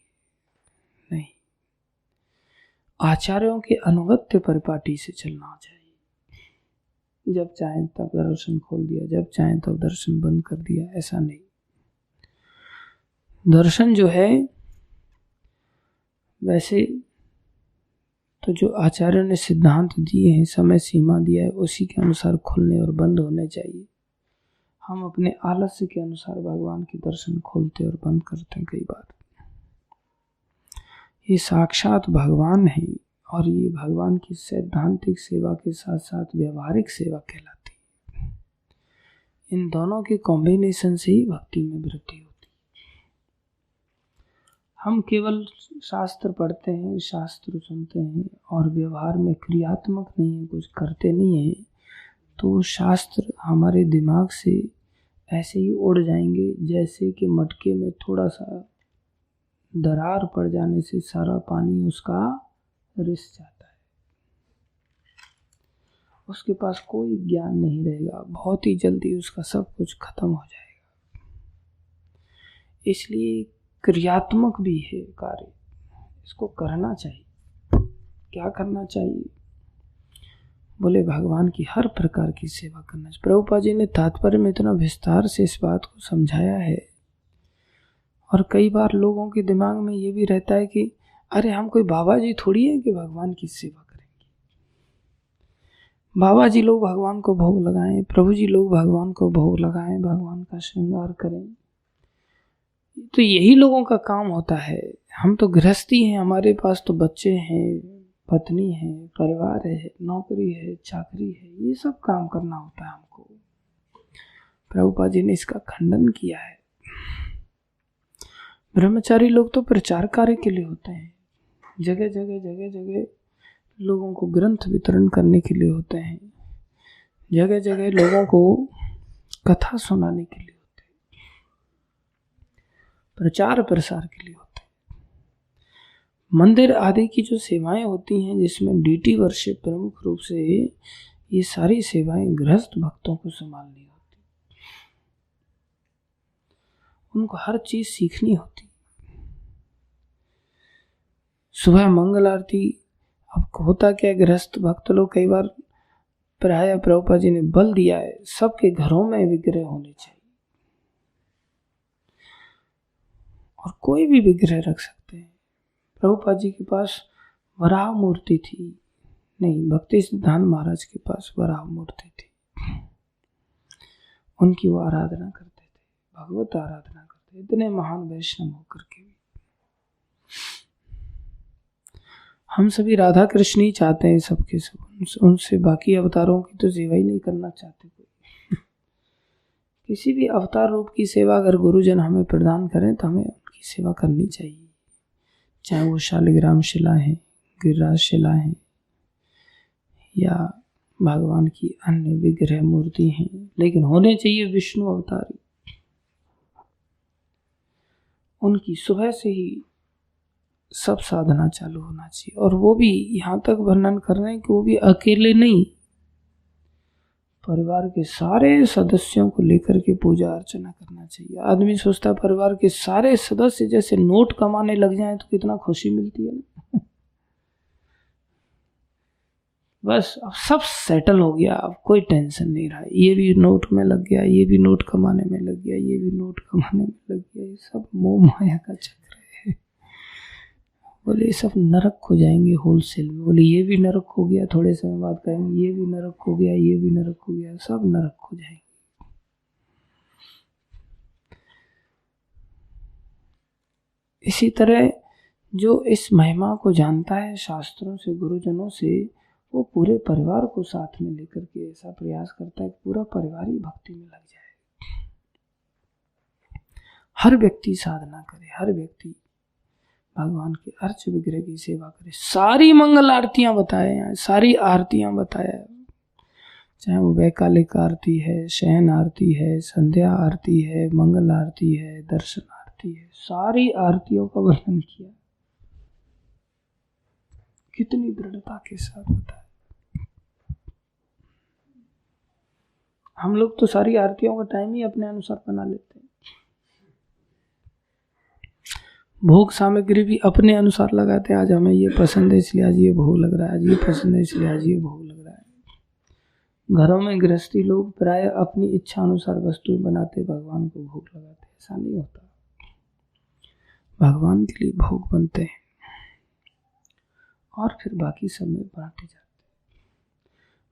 नहीं। आचार्यों के अनुगत्य परिपाटी से चलना चाहिए। जब चाहे तब दर्शन खोल दिया, जब चाहे तब दर्शन बंद कर दिया, ऐसा नहीं। दर्शन जो है वैसे तो जो आचार्यों ने सिद्धांत दिए हैं, समय सीमा दिया है, उसी के अनुसार खुलने और बंद होने चाहिए। हम अपने आलस्य के अनुसार भगवान के दर्शन खोलते और बंद करते हैं कई बार। ये साक्षात भगवान है और ये भगवान की सैद्धांतिक सेवा के साथ साथ व्यवहारिक सेवा कहलाती है। इन दोनों के कॉम्बिनेशन से ही भक्ति में वृद्धि होती है। हम केवल शास्त्र पढ़ते हैं, शास्त्र सुनते हैं और व्यवहार में क्रियात्मक नहीं है, कुछ करते नहीं है, तो शास्त्र हमारे दिमाग से ऐसे ही उड़ जाएंगे जैसे कि मटके में थोड़ा सा दरार पड़ जाने से सारा पानी उसका रिस जाता है। उसके पास कोई ज्ञान नहीं रहेगा, बहुत ही जल्दी उसका सब कुछ खत्म हो जाएगा। इसलिए क्रियात्मक भी है कार्य, इसको करना चाहिए। क्या करना चाहिए? बोले भगवान की हर प्रकार की सेवा करना चाहिए। प्रभुपाद जी ने तात्पर्य में इतना विस्तार से इस बात को समझाया है। और कई बार लोगों के दिमाग में ये भी रहता है कि अरे हम कोई बाबा जी थोड़ी है कि भगवान की सेवा करेंगे। बाबा जी लोग भगवान को भोग लगाएं, प्रभु जी लोग भगवान को भोग लगाएं, भगवान का श्रृंगार करें, तो यही लोगों का काम होता है। हम तो गृहस्थी हैं, हमारे पास तो बच्चे हैं, पत्नी है, परिवार है, नौकरी है, चाकरी है, ये सब काम करना होता है हमको। प्रभुपाद जी ने इसका खंडन किया है। ब्रह्मचारी लोग तो प्रचार कार्य के लिए होते हैं, जगह जगह लोगों को ग्रंथ वितरण करने के लिए होते हैं, जगह जगह लोगों को कथा सुनाने के लिए होते हैं, प्रचार प्रसार के लिए होते हैं। मंदिर आदि की जो सेवाएं होती हैं जिसमें डीटी वर्शिप प्रमुख रूप से, ये सारी सेवाएं गृहस्थ भक्तों को संभालनी होती, उनको हर चीज सीखनी होती। सुबह मंगल आरती, अब होता क्या, गृहस्थ भक्त लोग कई बार, प्राय प्रभुपाद जी ने बल दिया है सबके घरों में विग्रह होने चाहिए, और कोई भी विग्रह रख सकते हैं। प्रभुपाद जी के पास वराह मूर्ति थी, नहीं, भक्ति सिद्धांत महाराज के पास वराह मूर्ति थी, उनकी वो आराधना करते थे, भगवत आराधना करते, इतने महान वैष्णव होकर के भी। हम सभी राधा कृष्ण ही चाहते हैं सबके सब, उनसे बाकी अवतारों की तो सेवा ही नहीं करना चाहते कोई। किसी भी अवतार रूप की सेवा अगर गुरुजन हमें प्रदान करें तो हमें उनकी सेवा करनी चाहिए, चाहे वो शालिग्राम शिला है, गिरिराज शिला है, या भगवान की अन्य विग्रह मूर्ति हैं, लेकिन होने चाहिए विष्णु अवतारी। उनकी सुबह से ही सब साधना चालू होना चाहिए, और वो भी यहाँ तक वर्णन कर रहे हैं कि वो भी अकेले नहीं, परिवार के सारे सदस्यों को लेकर के पूजा अर्चना करना चाहिए। आदमी सोचता है परिवार के सारे सदस्य जैसे नोट कमाने लग जाएं तो कितना खुशी मिलती है ना। बस अब सब सेटल हो गया, अब कोई टेंशन नहीं रहा, ये भी नोट में लग गया, ये भी नोट कमाने में लग गया, ये भी नोट कमाने में लग गया, ये सब मोह माया का चक्र है। बोले ये सब नरक हो जाएंगे होलसेल में। बोले ये भी नरक हो गया, थोड़े समय बाद कहेंगे ये भी नरक हो गया, ये भी नरक हो गया, सब नरक हो जाएंगे। इसी तरह जो इस महिमा को जानता है शास्त्रों से, गुरुजनों से, वो पूरे परिवार को साथ में लेकर के ऐसा प्रयास करता है कि पूरा परिवार ही भक्ति में लग जाए। हर व्यक्ति साधना करे, हर व्यक्ति भगवान के अर्च विग्रह की सेवा करे। सारी मंगल आरतियां बताए हैं, सारी आरतियां बताया है, चाहे वो वैकालिक आरती है, शयन आरती है, संध्या आरती है, मंगल आरती है, दर्शन आरती है, सारी आरतियों का वर्णन किया, कितनी दृढ़ता के साथ बताया। हम लोग तो सारी आरतियों का टाइम ही अपने अनुसार बना लेते हैं, भोग सामग्री भी अपने अनुसार लगाते हैं। आज हमें ये पसंद है इसलिए आज ये भोग लग रहा है, आज ये पसंद है इसलिए आज ये भोग लग रहा है। घरों में गृहस्थी लोग प्राय अपनी इच्छा अनुसार वस्तुएं बनाते, भगवान को भोग लगाते। ऐसा नहीं होता, भगवान के लिए भोग बनते हैं और फिर बाकी सब में बांटे जाते हैं।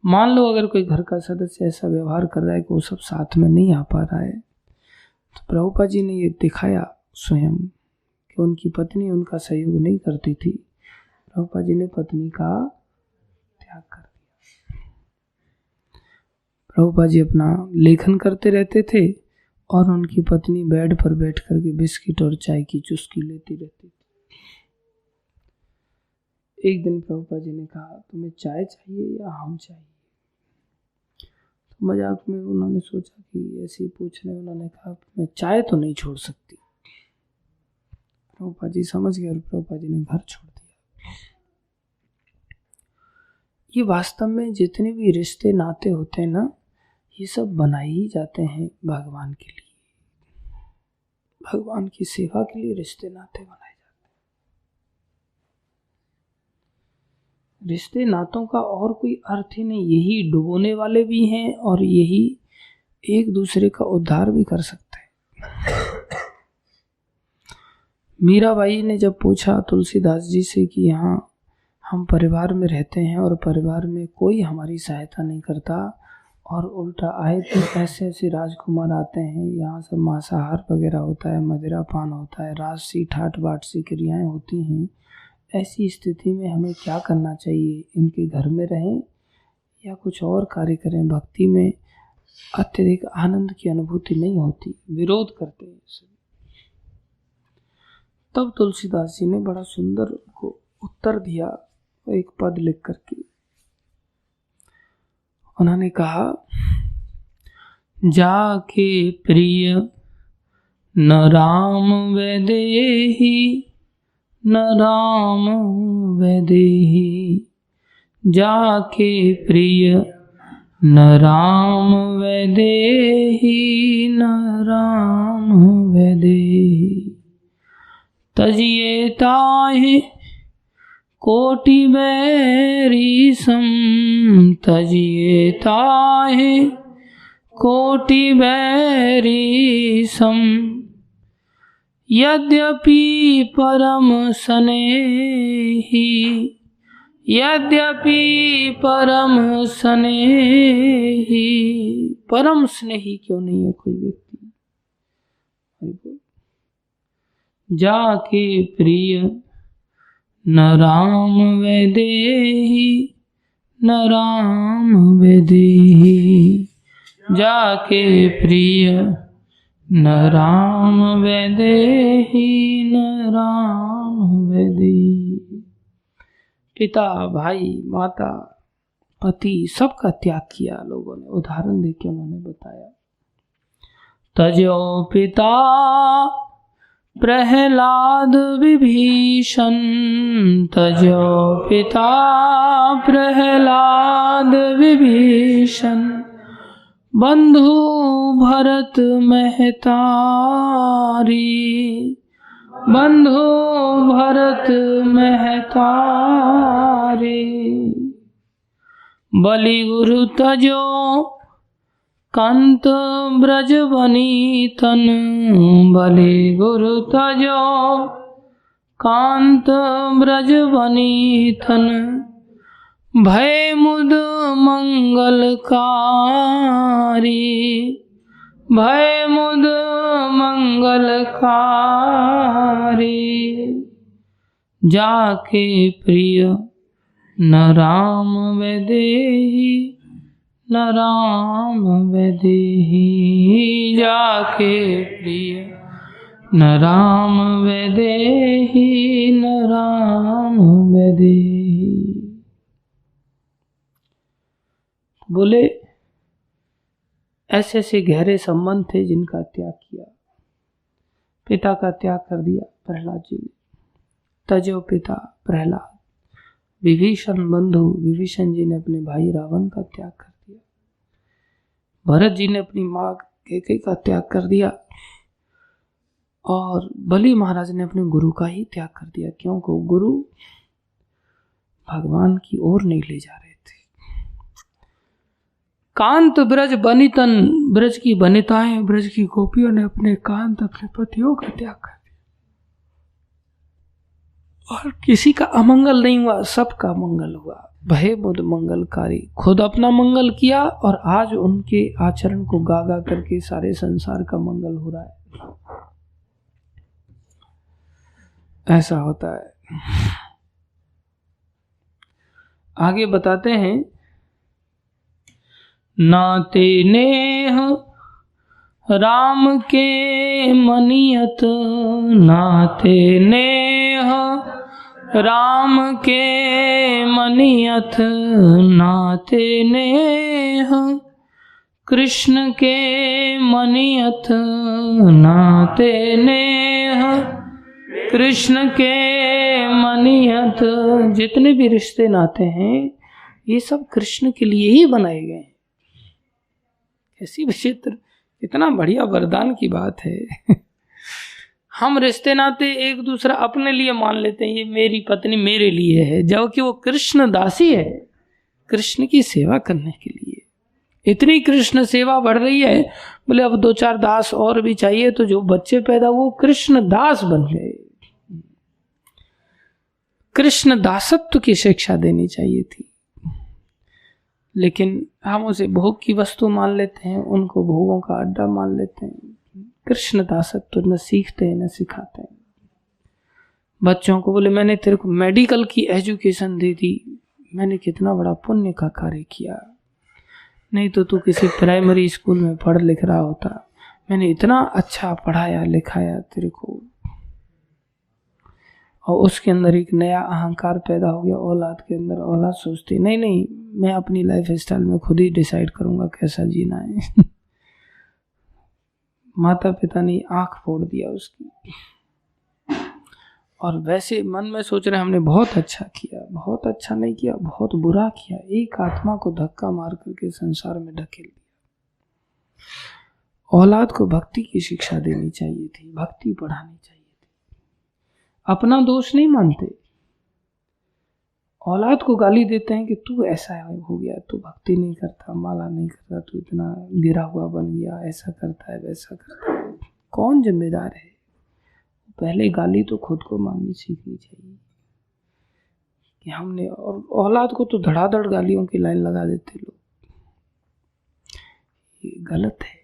मान लो अगर कोई घर का सदस्य ऐसा व्यवहार कर रहा है कि वो सब साथ में नहीं आ पा रहा है, तो प्रभुपाद जी ने ये दिखाया स्वयं कि उनकी पत्नी उनका सहयोग नहीं करती थी। प्रभुपाद जी ने पत्नी का त्याग कर दिया। प्रभुपाद जी अपना लेखन करते रहते थे और उनकी पत्नी बेड पर बैठ करके बिस्किट और चाय की चुस्की लेती रहती थी। एक दिन प्रभुपाद जी ने कहा, तुम्हें चाय चाहिए या हम चाहिए? तो मजाक में उन्होंने सोचा कि ऐसे ही पूछ रहे, उन्होंने कहा मैं चाय तो नहीं छोड़ सकती। प्रभुपाद जी समझ गए और प्रभुपाद जी ने घर छोड़ दिया। ये वास्तव में जितने भी रिश्ते नाते होते हैं ना, ये सब बनाए ही जाते हैं भगवान के लिए, भगवान की सेवा के लिए रिश्ते नाते बनाए जाते हैं। रिश्ते नातों का और कोई अर्थ ही नहीं, यही डुबोने वाले भी हैं और यही एक दूसरे का उद्धार भी कर सकते हैं। मीराबाई ने जब पूछा तुलसीदास जी से कि यहाँ हम परिवार में रहते हैं और परिवार में कोई हमारी सहायता नहीं करता और उल्टा आए तो ऐसे ऐसे राजकुमार आते हैं, यहाँ सब मांसाहार वगैरह होता है, मदिरा पान होता है, राजसी ठाट बाट सी क्रियाएँ होती हैं, ऐसी स्थिति में हमें क्या करना चाहिए? इनके घर में रहें या कुछ और कार्य करें? भक्ति में अत्यधिक आनंद की अनुभूति नहीं होती, विरोध करते हैं। तब तुलसीदास जी ने बड़ा सुंदर को उत्तर दिया, एक पद लिख करके उन्होंने कहा, जाके प्रिय न राम वैदेही, न राम वैदेही, जाके प्रिय न राम वैदेही, न राम वैदेही, तजिए ताहि कोटि बैरी सम, तजिए ताहि कोटि बैरी सम, यद्यपि परम स्नेही, यद्यपि परम स्नेही। परम स्नेही क्यों नहीं है कोई व्यक्ति? जाके प्रिय न राम वैदेही, न राम वैदेही, जाके प्रिय न राम वैदेही, न राम वैदेही। पिता, भाई, माता, पति सबका त्याग किया लोगों ने, उदाहरण देके उन्होंने बताया। तजो पिता प्रहलाद विभीषण, तजो पिता प्रहलाद विभीषण, बंधु भरत महतारी, बंधु भरत महतारी, बलि गुरु तजो कांत ब्रज वनीतन, बलि गुरु तजो कांत ब्रज वनीतन, भय मुद मंगलकारी, भय मुद मंगलकारी, जाके प्रिय न राम वैदेही, न राम वैदेही, जाके प्रिय न राम वैदेही न राम वैदेही। बोले ऐसे ऐसे गहरे संबंध थे जिनका त्याग किया। पिता का त्याग कर दिया प्रहलाद जी ने। तजो पिता प्रहलाद। विभीषण बंधु विभीषण जी ने अपने भाई रावण का त्याग कर दिया। भरत जी ने अपनी माँ कैकेयी का त्याग कर दिया। और बलि महाराज ने अपने गुरु का ही त्याग कर दिया, क्योंकि गुरु भगवान की ओर नहीं ले जा रहे थे। कांत ब्रज बनितन, ब्रज की बनिताएं, ब्रज की गोपियों ने अपने कांत, अपने पतियों का त्याग कर दिया। और किसी का अमंगल नहीं हुआ, सबका मंगल हुआ। भय बुध मंगलकारी। खुद अपना मंगल किया और आज उनके आचरण को गा गा करके सारे संसार का मंगल हो रहा है। ऐसा होता है। आगे बताते हैं, नाते नेह राम के मनियत, नाते नेह राम के मनियत, नाते नेह कृष्ण के मनियत, नाते नेह कृष्ण के मनियत। जितने भी रिश्ते नाते हैं ये सब कृष्ण के लिए ही बनाए गए हैं। ऐसी विचित्र, इतना बढ़िया वरदान की बात है। हम रिश्ते नाते एक दूसरा अपने लिए मान लेते हैं, ये मेरी पत्नी मेरे लिए है, जबकि वो कृष्ण दासी है, कृष्ण की सेवा करने के लिए। इतनी कृष्ण सेवा बढ़ रही है, बोले अब 2-4 दास और भी चाहिए, तो जो बच्चे पैदा वो कृष्ण दास बन गए। कृष्ण दासत्व की शिक्षा देनी चाहिए थी, लेकिन हम उसे भोग की वस्तु मान लेते हैं, उनको भोगों का अड्डा मान लेते हैं। कृष्ण दासत्व न सीखते हैं न सिखाते हैं। बच्चों को बोले मैंने तेरे को मेडिकल की एजुकेशन दे दी, मैंने कितना बड़ा पुण्य का कार्य किया, नहीं तो तू किसी प्राइमरी स्कूल में पढ़ लिख रहा होता। मैंने इतना अच्छा पढ़ाया लिखाया तेरे को, और उसके अंदर एक नया अहंकार पैदा हो गया औलाद के अंदर। औलाद सोचती नहीं नहीं, मैं अपनी लाइफ स्टाइल में खुद ही डिसाइड करूंगा कैसा जीना है। माता पिता ने आंख फोड़ दिया उसकी, और वैसे मन में सोच रहे हमने बहुत अच्छा किया। बहुत अच्छा नहीं किया, बहुत बुरा किया। एक आत्मा को धक्का मार करके संसार में ढकेल दिया। औलाद को भक्ति की शिक्षा देनी चाहिए थी, भक्ति पढ़ानी चाहिए थी। अपना दोष नहीं मानते, औलाद को गाली देते हैं कि तू ऐसा हो गया, तू भक्ति नहीं करता, माला नहीं करता, तू इतना गिरा हुआ बन गया, ऐसा करता है वैसा करता है। कौन जिम्मेदार है? पहले गाली तो खुद को माननी सीखनी चाहिए कि हमने, और औलाद को तो धड़ाधड़ गालियों की लाइन लगा देते लोग। ये गलत है।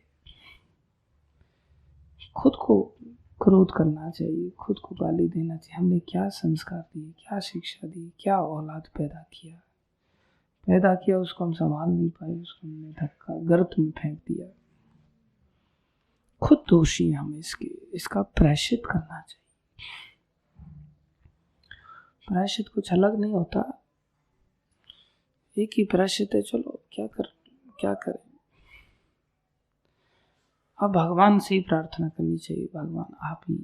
खुद को क्रोध करना चाहिए, खुद को गाली देना चाहिए। हमने क्या संस्कार दिए, क्या शिक्षा दी, क्या औलाद पैदा किया, उसको हम संभाल नहीं पाए, उसको हमने धक्का गर्त में फेंक दिया। खुद दोषी हम इसका प्रायश्चित करना चाहिए। प्रायश्चित कुछ अलग नहीं होता, एक ही प्रायश्चित है। चलो क्या करें। अब भगवान से ही प्रार्थना करनी चाहिए, भगवान आप ही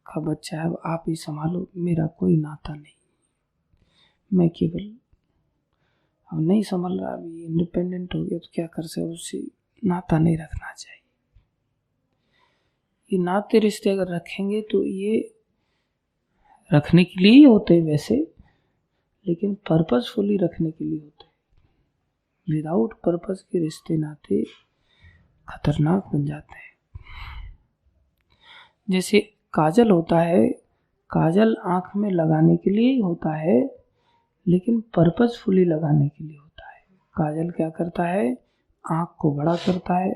का बच्चा है, आप ही संभालो, मेरा कोई नाता नहीं, मैं केवल अब नहीं संभल रहा, अभी इंडिपेंडेंट हो गया तो क्या कर सकते, उससे नाता नहीं रखना चाहिए। ये नाते रिश्ते अगर रखेंगे तो ये रखने के लिए ही होते हैं वैसे, लेकिन पर्पसफुली रखने के लिए होते हैं। विदाउट पर्पस के रिश्ते नाते खतरनाक बन जाते हैं। जैसे काजल होता है, काजल आंख में लगाने के लिए ही होता है, लेकिन पर्पसफुली लगाने के लिए होता है। काजल क्या करता है, आंख को बड़ा करता है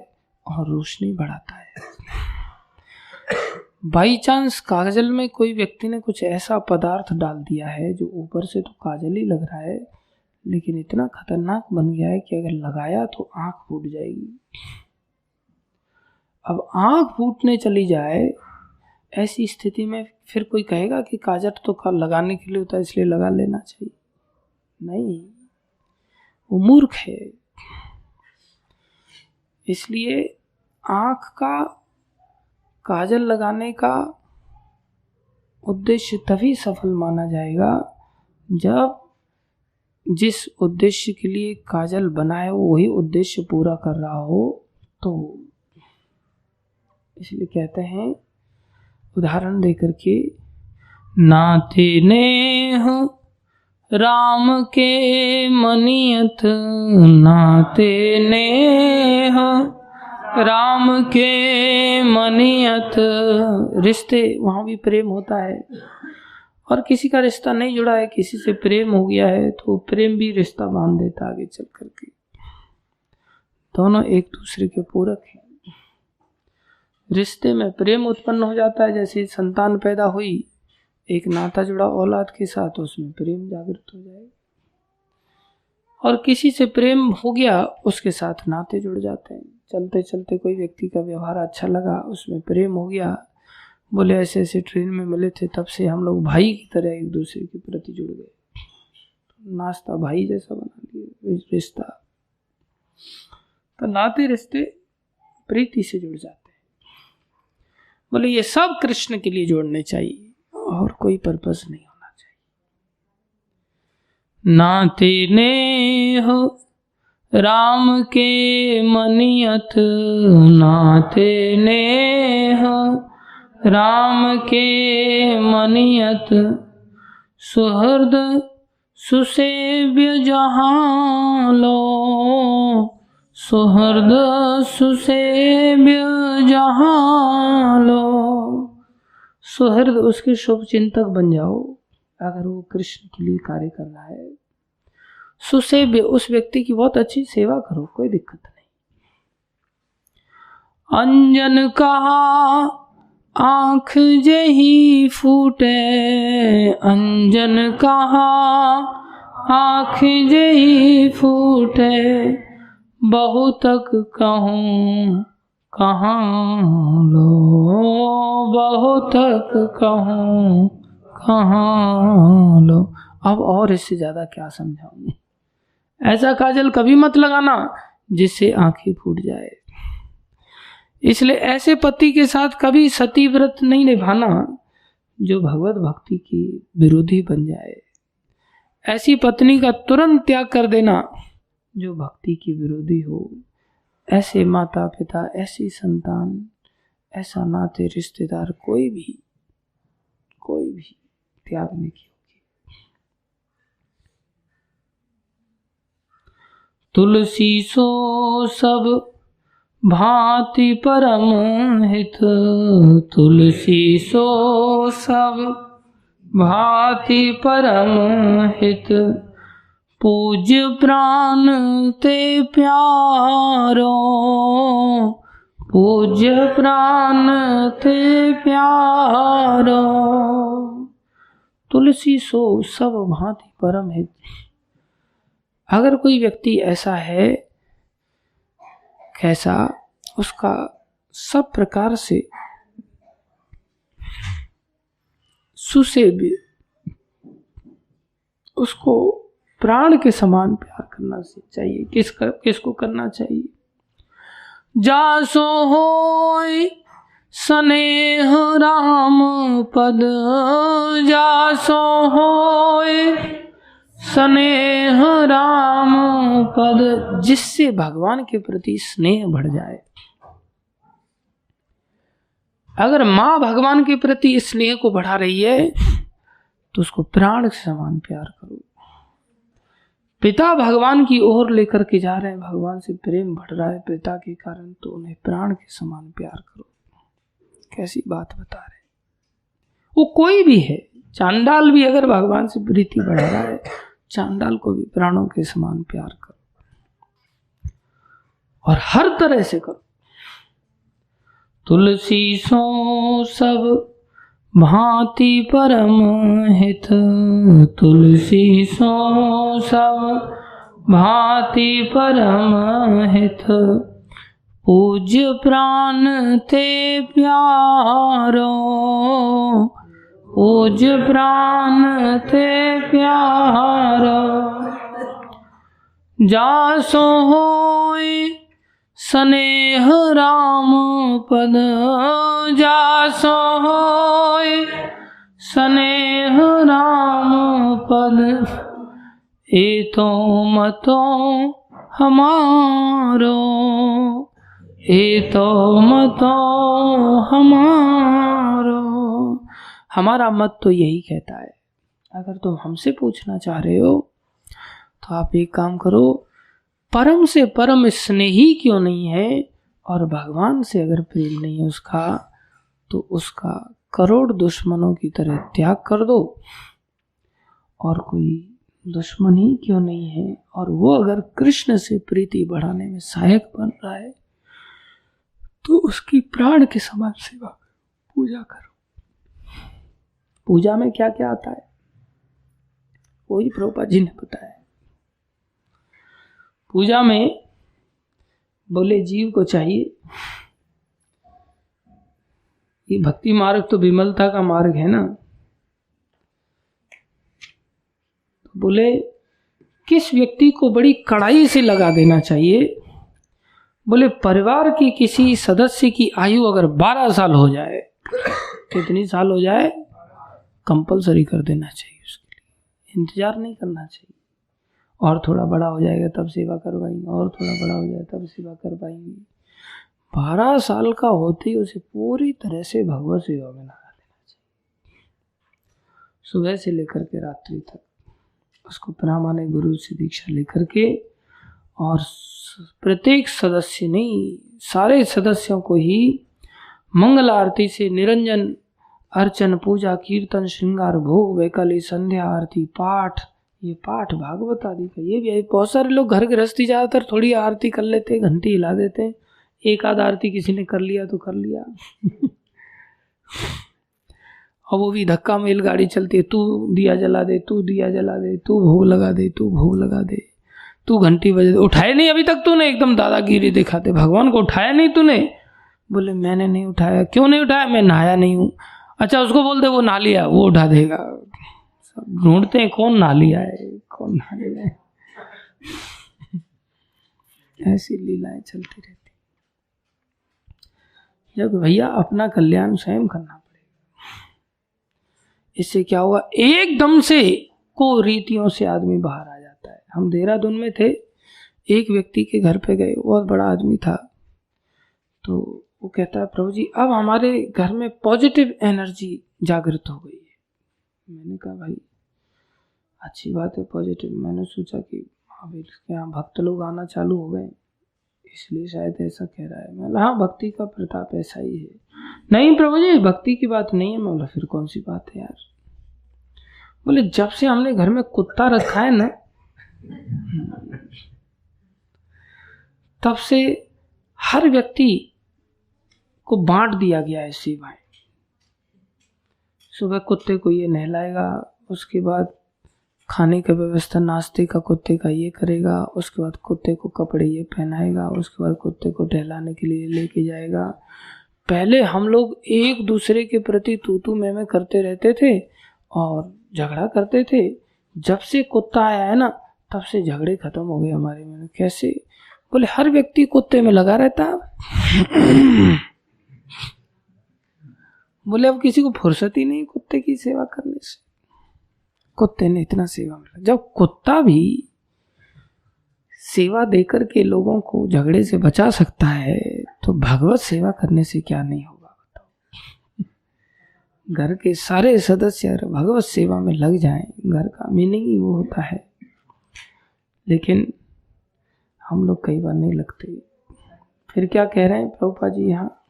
और रोशनी बढ़ाता है। बाई चांस काजल में कोई व्यक्ति ने कुछ ऐसा पदार्थ डाल दिया है जो ऊपर से तो काजल ही लग रहा है, लेकिन इतना खतरनाक बन गया है कि अगर लगाया तो आंख फूट जाएगी। अब आंख फूटने चली जाए ऐसी स्थिति में फिर कोई कहेगा कि काजल तो लगाने के लिए होता है इसलिए लगा लेना चाहिए? नहीं, वो मूर्ख है। इसलिए आँख का काजल लगाने का उद्देश्य तभी सफल माना जाएगा जब जिस उद्देश्य के लिए काजल बनाए वही उद्देश्य पूरा कर रहा हो। तो इसलिए कहते हैं उदाहरण देकर के, नाते नेह राम के मनियत, नाते नेह राम के मनियत। रिश्ते वहाँ भी प्रेम होता है, और किसी का रिश्ता नहीं जुड़ा है, किसी से प्रेम हो गया है तो प्रेम भी रिश्ता बांध देता आगे चल करके। दोनों एक दूसरे के पूरक हैं। रिश्ते में प्रेम उत्पन्न हो जाता है, जैसे संतान पैदा हुई, एक नाता जुड़ा औलाद के साथ, उसमें प्रेम जागृत हो जाएगा। और किसी से प्रेम हो गया उसके साथ नाते जुड़ जाते हैं। चलते चलते कोई व्यक्ति का व्यवहार अच्छा लगा, उसमें प्रेम हो गया, बोले ऐसे ऐसे ट्रेन में मिले थे, तब से हम लोग भाई की तरह एक दूसरे के प्रति जुड़ गए, नाश्ता भाई जैसा बना दिया रिश्ता। तो नाते रिश्ते प्रीति से जुड़ जाते हैं। बोले ये सब कृष्ण के लिए जोड़ने चाहिए और कोई पर्पस नहीं होना चाहिए। नाते नेह राम के मनियत, नाते नेह राम के मनियत। सुहृद सुसेव्य जहाँ लो, सुहृद सुसेव्य जहाँ लो। सुहृद उसके शुभ चिंतक बन जाओ अगर वो कृष्ण के लिए कार्य कर रहा है। सुसेव्य उस व्यक्ति की बहुत अच्छी सेवा करो, कोई दिक्कत नहीं। अंजन कहा आँख जही फूटे, अंजन कहा आँख जही फूटे। बहुतक कहूँ कहाँ लो, बहुतक कहूँ कहाँ लो। अब और इससे ज्यादा क्या समझाऊं। ऐसा काजल कभी मत लगाना जिससे आंखें फूट जाए। इसलिए ऐसे पति के साथ कभी सती व्रत नहीं निभाना जो भगवत भक्ति की विरोधी बन जाए। ऐसी पत्नी का तुरंत त्याग कर देना जो भक्ति की विरोधी हो। ऐसे माता पिता, ऐसी संतान, ऐसा नाते रिश्तेदार कोई भी त्यागने की होगी। तुलसी सो सब भांति परम हित, तुलसी सो सब भांति परम हित। पूज्य प्राण ते प्यारो, पूज्य प्राण ते प्यारो। तुलसी सो सब भांति परम हित। अगर कोई व्यक्ति ऐसा है, कैसा, उसका सब प्रकार से सुसेव्य, उसको प्राण के समान प्यार करना चाहिए। किसको करना चाहिए? जासो होय स्नेह राम पद, जासो होय स्नेह राम पद। जिससे भगवान के प्रति स्नेह बढ़ जाए। अगर माँ भगवान के प्रति स्नेह को बढ़ा रही है तो उसको प्राण के समान प्यार करो। पिता भगवान की ओर लेकर के जा रहे हैं, भगवान से प्रेम बढ़ रहा है पिता के कारण, तो उन्हें प्राण के समान प्यार करो। कैसी बात बता रहे। वो कोई भी है, चांडाल भी अगर भगवान से प्रीति बढ़ा रहा है, चांडाल को भी प्राणों के समान प्यार करो और हर तरह से करो। तुलसी सो सब भांति परम हित, तुलसी सो सब भांति परम हित। पूज्य प्राण थे प्यारो, पूज्य प्राण थे प्यारो, जासो होय स्नेह राम पद, जासो होय स्नेह राम पद, एतो मतो हमारो, एतो मतो हमारो। हमारा मत तो यही कहता है। अगर तुम हमसे पूछना चाह रहे हो तो आप एक काम करो, परम से परम स्नेही क्यों नहीं है और भगवान से अगर प्रेम नहीं है उसका, तो उसका करोड़ दुश्मनों की तरह त्याग कर दो। और कोई दुश्मन ही क्यों नहीं है और वो अगर कृष्ण से प्रीति बढ़ाने में सहायक बन रहा है तो उसकी प्राण के समान सेवा, पूजा करो। पूजा में क्या क्या आता है वही प्रभुपाद जी ने बताया। पूजा में बोले जीव को चाहिए, ये भक्ति मार्ग तो विमलता का मार्ग है ना, तो बोले किस व्यक्ति को बड़ी कड़ाई से लगा देना चाहिए। बोले परिवार की किसी सदस्य की आयु अगर 12 साल हो जाए, कितनी साल हो जाए, कंपलसरी कर देना चाहिए, उसके लिए इंतजार नहीं करना चाहिए। और थोड़ा बड़ा हो जाएगा तब सेवा करवाएंगे, और थोड़ा बड़ा हो जाए तब सेवा कर पाएंगे। 12 साल का होते ही उसे पूरी तरह से भगवत सेवा में लगा देना चाहिए, सुबह से लेकर के रात्रि तक। उसको प्रामाणिक गुरु से दीक्षा लेकर के, और प्रत्येक सदस्य नहीं, सारे सदस्यों को ही मंगल आरती से निरंजन, अर्चन, पूजा, कीर्तन, श्रृंगार, भोग, वैकाली, संध्या आरती, पाठ, ये पाठ भागवत आदि का, ये भी बहुत सारे लोग घर गृहस्थी ज़्यादातर थोड़ी आरती कर लेते हैं, घंटी हिला देते हैं, एक आध आरती किसी ने कर लिया तो कर लिया और वो भी धक्का मेल गाड़ी चलती है, तू दिया जला दे, तू दिया जला दे, तू भोग लगा दे, तू भोग लगा दे, तू घंटी बजे दे। उठाए नहीं अभी तक तूने, एकदम दादागिरी दिखाते, भगवान को उठाया नहीं तूने। बोले मैंने नहीं उठाया। क्यों नहीं उठाया? मैं नहाया नहीं हूँ। अच्छा उसको बोल दे वो नहा लिया, वो उठा देगा। सब ढूंढते हैं कौन नहा लिया है, कौन नहा लिया है। ऐसी लीलाएं चलती रहती। जब भैया अपना कल्याण स्वयं करना पड़ेगा। इससे क्या होगा, एकदम से को रीतियों से आदमी बाहर आ जाता है। हम देहरादून में थे, एक व्यक्ति के घर पे गए, बहुत बड़ा आदमी था, तो वो कहता है प्रभु जी अब हमारे घर में पॉजिटिव एनर्जी जागृत हो गई है। मैंने कहा भाई अच्छी बात है पॉजिटिव। मैंने सोचा कि हाँ भाई इसके यहाँ भक्त लोग आना चालू हो गए, इसलिए शायद ऐसा कह रहा है। मैं हाँ भक्ति का प्रताप ऐसा ही है। नहीं प्रभु जी भक्ति की बात नहीं है। मैं बोला फिर कौन सी बात है यार? बोले जब से हमने घर में कुत्ता रखा है ना, तब से हर व्यक्ति को बांट दिया गया है सेवाएं। सुबह कुत्ते को ये नहलाएगा, उसके बाद खाने का व्यवस्था, नाश्ते का कुत्ते का ये करेगा, उसके बाद कुत्ते को कपड़े ये पहनाएगा, उसके बाद कुत्ते को टहलाने के लिए लेके जाएगा। पहले हम लोग एक दूसरे के प्रति तू मैं करते रहते थे और झगड़ा करते थे। जब से कुत्ता आया है ना, तब से झगड़े खत्म हो गए हमारे में। कैसे? बोले हर व्यक्ति कुत्ते में लगा रहता। बोले अब किसी को फुर्सत ही नहीं कुत्ते की सेवा करने से। कुत्ते ने इतना सेवा मिला। जब कुत्ता भी सेवा देकर के लोगों को झगड़े से बचा सकता है, तो भगवत सेवा करने से क्या नहीं होगा बताओ। घर के सारे सदस्य अगर भगवत सेवा में लग जाएं, घर का मीनिंग ही वो होता है। लेकिन हम लोग कई बार नहीं लगते। फिर क्या कह रहे हैं प्रभुपाद जी यहाँ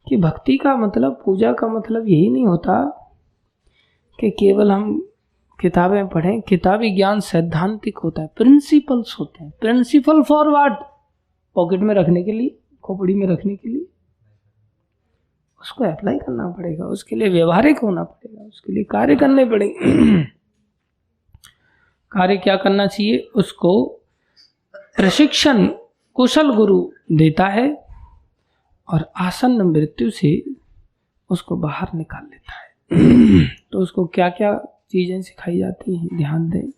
कि भक्ति का मतलब, पूजा का मतलब यही नहीं होता कि केवल हम किताबें पढ़ें। किताबी ज्ञान सैद्धांतिक होता है, प्रिंसिपल्स होते हैं। Principal for what? पॉकेट में रखने के लिए, खोपड़ी में रखने के लिए। उसको अप्लाई करना पड़ेगा, उसके लिए व्यवहारिक होना पड़ेगा, उसके लिए कार्य करने पड़ेंगे। कार्य क्या करना चाहिए? उसको प्रशिक्षण कुशल गुरु देता है और आसन्न मृत्यु से उसको बाहर निकाल लेता है। तो उसको क्या क्या चीजें सिखाई जाती हैं, ध्यान दें।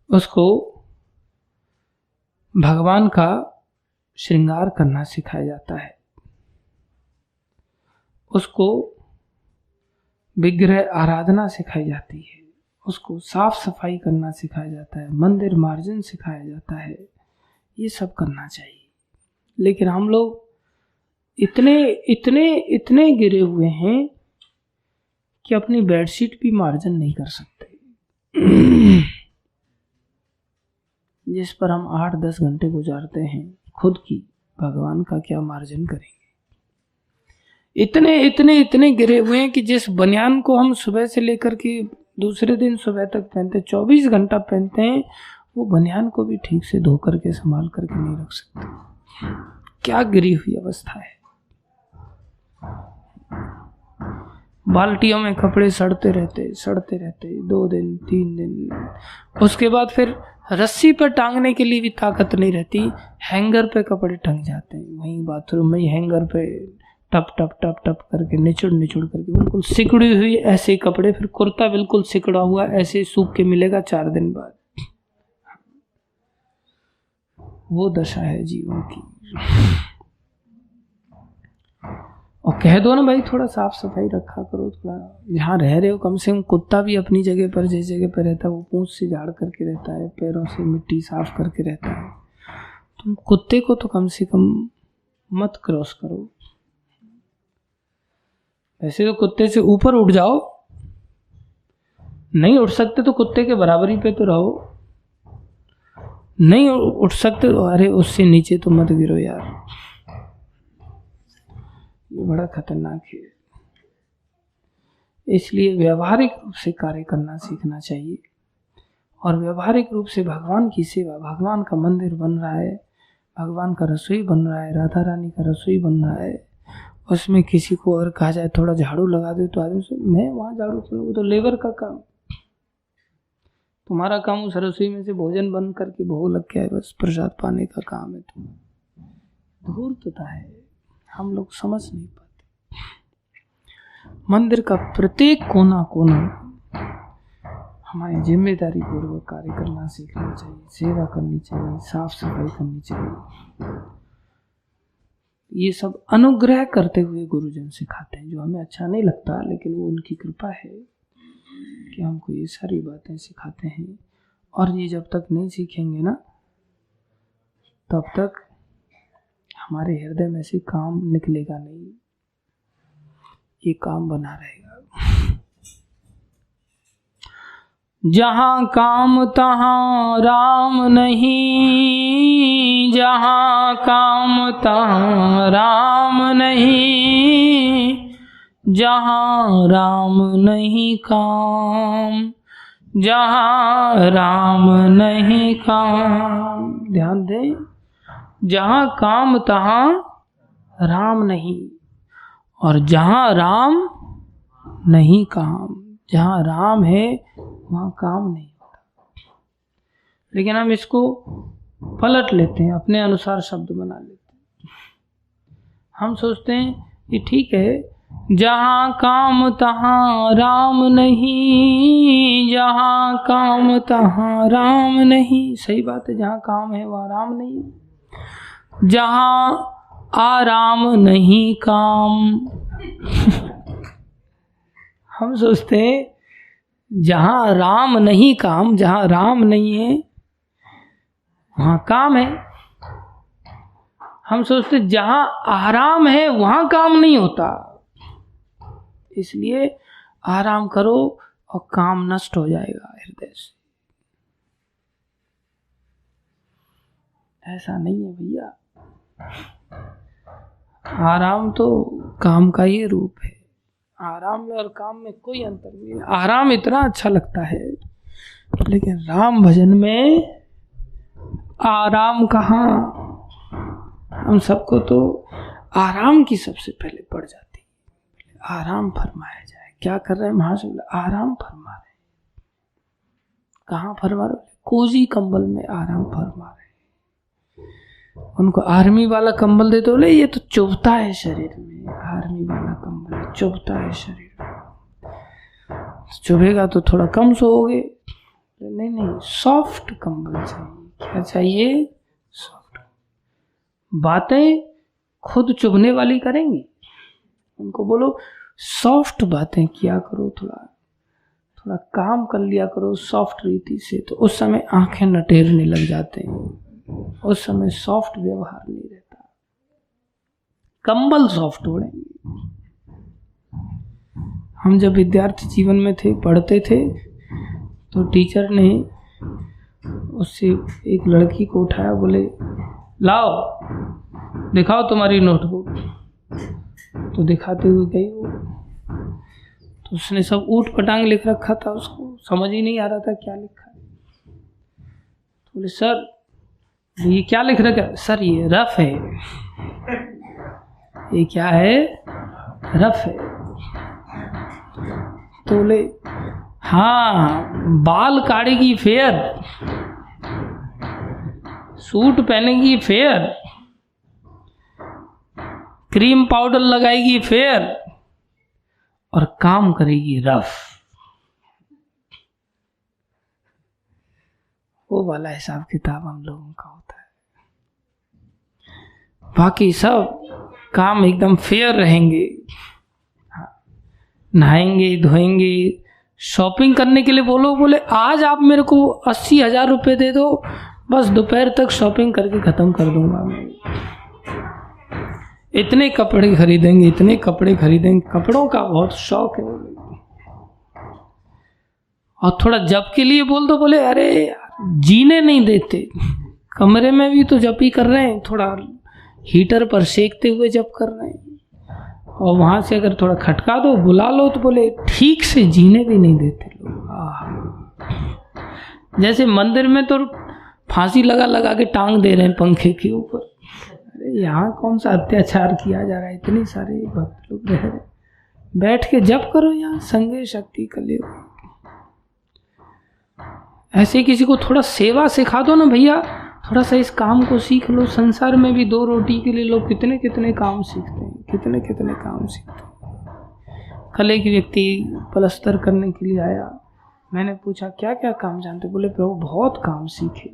उसको भगवान का श्रृंगार करना सिखाया जाता है, उसको विग्रह आराधना सिखाई जाती है, उसको साफ सफाई करना सिखाया जाता है, मंदिर मार्जन सिखाया जाता है। ये सब करना चाहिए। लेकिन हम लोग इतने इतने इतने गिरे हुए हैं कि अपनी बेडशीट भी मार्जन नहीं कर सकते, जिस पर हम 8-10 घंटे गुजारते हैं खुद की, भगवान का क्या मार्जन करेंगे। इतने इतने इतने गिरे हुए हैं कि जिस बनियान को हम सुबह से लेकर के दूसरे दिन सुबह तक पहनते, 24 घंटा पहनते हैं, वो बनियान को भी ठीक से धो करके संभाल करके नहीं रख सकते। क्या गिरी हुई अवस्था है। बाल्टियों में कपड़े सड़ते रहते 2 दिन 3 दिन, उसके बाद फिर रस्सी पर टांगने के लिए भी ताकत नहीं रहती, हैंगर पे कपड़े टंग जाते हैं, वहीं बाथरूम में ही हैंगर पे टप टप टप टप करके निचुड़ करके बिल्कुल सिकुड़ी हुई ऐसे कपड़े। फिर कुर्ता बिल्कुल सिकुड़ा हुआ ऐसे सूख के मिलेगा 4 दिन बाद। वो दशा है जीवन की। और कह दो ना भाई थोड़ा साफ सफाई रखा करो, थोड़ा जहाँ रह रहे हो कम से कम। कुत्ता भी अपनी जगह पर, जिस जगह पर रहता है वो पूंछ से झाड़ करके रहता है, पैरों से मिट्टी साफ करके रहता है। तुम कुत्ते को तो कम से कम मत क्रॉस करो। वैसे तो कुत्ते से ऊपर उठ जाओ, नहीं उठ सकते तो कुत्ते के बराबरी पे तो रहो, नहीं उठ सकते तो अरे उससे नीचे तो मत गिरो यार, ये बड़ा खतरनाक है। इसलिए व्यवहारिक रूप से कार्य करना सीखना चाहिए। और व्यवहारिक रूप से भगवान की सेवा, भगवान का मंदिर बन रहा है, भगवान का रसोई बन रहा है, राधा रानी का रसोई बन रहा है, उसमें किसी को अगर कहा जाए थोड़ा झाड़ू लगा दे तो आदमी से मैं वहाँ झाड़ू करूँ, वो तो लेबर का काम। तुम्हारा काम उस रसोई में से भोजन बन करके भोग लग गया है, बस प्रसाद पाने का काम है। तुम धूर्तता है, हम लोग समझ नहीं पाते। मंदिर का प्रत्येक कोना कोना हमारी जिम्मेदारी पूर्वक कार्य करना सीखना चाहिए, सेवा करनी चाहिए, साफ सफाई करनी चाहिए। ये सब अनुग्रह करते हुए गुरुजन सिखाते हैं, जो हमें अच्छा नहीं लगता, लेकिन वो उनकी कृपा है कि हमको ये सारी बातें सिखाते हैं। और ये जब तक नहीं सीखेंगे ना, तब तक हमारे हृदय में से काम निकलेगा नहीं, ये काम बना रहेगा। जहाँ काम तहाँ राम नहीं, जहाँ काम तहाँ राम नहीं, जहाँ राम नहीं काम, जहाँ राम नहीं काम। ध्यान दें, जहाँ काम तहाँ राम नहीं, और जहाँ राम नहीं काम। जहाँ राम है वहाँ काम नहीं होता। लेकिन हम इसको पलट लेते हैं, अपने अनुसार शब्द बना लेते हैं। हम सोचते हैं ये ठीक है, जहाँ काम तहाँ राम नहीं, जहाँ काम तहाँ राम नहीं। सही बात है, जहाँ काम है वहाँ राम नहीं। जहाँ आराम नहीं काम। हम सोचते हैं जहाँ राम नहीं काम, जहाँ राम नहीं है वहाँ काम है। हम सोचते जहाँ आराम है वहाँ काम नहीं होता, इसलिए आराम करो और काम नष्ट हो जाएगा हृदय से। ऐसा नहीं है भैया, आराम तो काम का ही रूप है। आराम में और काम में कोई अंतर नहीं है। आराम इतना अच्छा लगता है, लेकिन राम भजन में आराम कहाँ। हम सबको तो आराम की सबसे पहले पड़ जाती है, आराम फरमाया जाए। क्या कर रहे हैं महाशय? आराम फरमा रहे। कहाँ फरमा रहे? कोजी कंबल में आराम फरमा रहे। उनको आर्मी वाला कंबल देते, बोले ये तो चुभता है शरीर में, आर्मी वाला कंबल चुभता है शरीर में, चुभेगा तो थोड़ा कम सोओगे। नहीं नहीं, सॉफ्ट कंबल चाहिए। क्या चाहिए? सॉफ्ट। बातें खुद चुभने वाली करेंगी, उनको बोलो सॉफ्ट बातें किया करो, थोड़ा काम कर लिया करो सॉफ्ट रीति से, तो उस समय आंखें नटेरने लग जाते हैं, उस समय सॉफ्ट व्यवहार नहीं रहता। कंबल सॉफ्ट ओढ़ेंगे। हम जब विद्यार्थी जीवन में थे, पढ़ते थे, तो टीचर ने उससे एक लड़की को उठाया, बोले लाओ दिखाओ तुम्हारी नोटबुक। तो दिखाते हुए गई वो, तो उसने सब ऊट पटांग लिख रखा था, उसको समझ ही नहीं आ रहा था क्या लिखा है। तो बोले सर ये क्या लिख रखा है? सर ये रफ है। ये क्या है? रफ है। तो बोले हाँ, बाल काटेगी फेयर, सूट पहनेगी फेयर, क्रीम पाउडर लगाएगी फेयर, और काम करेगी रफ। वो वाला हिसाब किताब हम लोगों का होता है। बाकी सब काम एकदम फेयर रहेंगे, नहाएंगे धोएंगे। शॉपिंग करने के लिए बोलो, बोले आज आप मेरे को 80,000 रुपये दे दो, बस दोपहर तक शॉपिंग करके खत्म कर दूंगा मैं। इतने कपड़े खरीदेंगे, इतने कपड़े खरीदेंगे, कपड़ों का बहुत शौक है। और थोड़ा जप के लिए बोल दो, बोले अरे जीने नहीं देते, कमरे में भी तो जप ही कर रहे हैं, थोड़ा हीटर पर सेकते हुए जप कर रहे हैं, और वहां से अगर थोड़ा खटका दो, बुला लो, तो बोले ठीक से जीने भी नहीं देते लोग। जैसे मंदिर में तो फांसी लगा लगा के टांग दे रहे हैं पंखे के ऊपर। अरे यहाँ कौन सा अत्याचार किया जा रहा है? इतने सारे भक्त लोग रह रहे, बैठ के जप करो यहाँ, संगे शक्ति कलियुग। ऐसे किसी को थोड़ा सेवा सिखा दो ना भैया, थोड़ा सा इस काम को सीख लो। संसार में भी 2 रोटी के लिए लोग कितने कितने काम सीखते हैं, कितने कितने काम सीखते हैं। कल एक व्यक्ति प्लस्तर करने के लिए आया, मैंने पूछा क्या क्या काम जानते? बोले प्रभु बहुत काम सीखे।